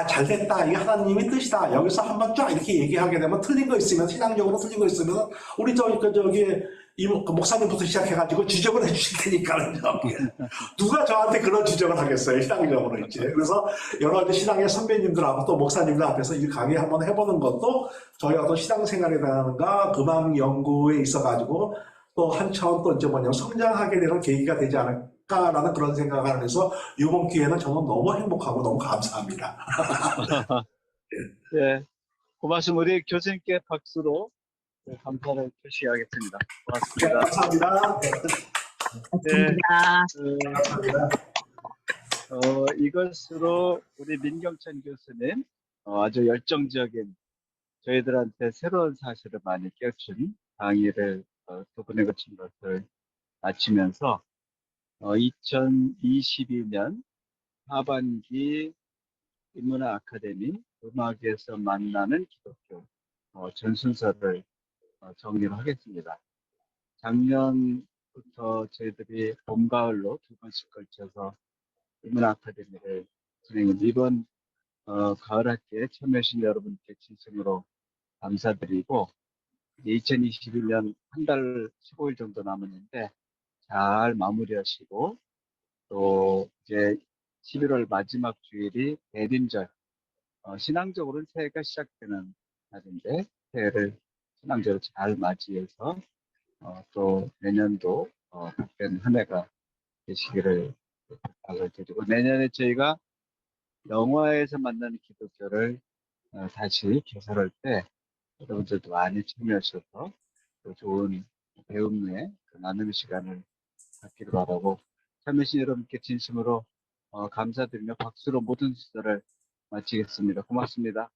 잘됐다. 이게 하나님의 뜻이다. 여기서 한번 쫙 이렇게 얘기하게 되면 틀린 거 있으면 신앙적으로 틀린 거 있으면 우리 그 목사님부터 시작해가지고 지적을 해주실 테니까는 누가 저한테 그런 지적을 하겠어요. 신앙적으로 이제. 그래서 여러 가지 신앙의 선배님들하고 또 목사님들 앞에서 이 강의 한번 해보는 것도 저희 어떤 신앙생활이라든가 음악 연구에 있어가지고 또 한 차원 또 이제 성장하게 되는 계기가 되지 않을까라는 그런 생각을 하면서 이번 기회는 저는 너무 행복하고 너무 감사합니다. 네, 고맙습니다. 우리 교수님께 박수로 감사를 표시하겠습니다. 네, 고맙습니다. 감사합니다. 네, 감사합니다. 이것으로 우리 민경천 교수님 아주 열정적인 저희들한테 새로운 사실을 많이 깨우친 강의를 두 번에 거친 것을 마치면서 2022년 하반기 인문학 아카데미 음악에서 만나는 기독교 전순서를 정리를 하겠습니다. 작년부터 저희들이 봄, 가을로 두 번씩 걸쳐서 인문학 아카데미를 진행했는데 이번 가을 학기에 참여해주신 여러분께 진심으로 감사드리고 2021년 한 달 15일 정도 남았는데 잘 마무리하시고 또 이제 11월 마지막 주일이 대림절 신앙적으로는 새해가 시작되는 날인데 새해를 신앙적으로 잘 맞이해서 또 내년도 복된 한 해가 되시기를 부탁을 드리고 내년에 저희가 영화에서 만나는 기독교를 다시 개설할 때 여러분들도 많이 참여하셔서 또 좋은 배움의 나눔의 시간을 갖기를 바라고 참여해주신 여러분께 진심으로 감사드리며 박수로 모든 수설을 마치겠습니다. 고맙습니다.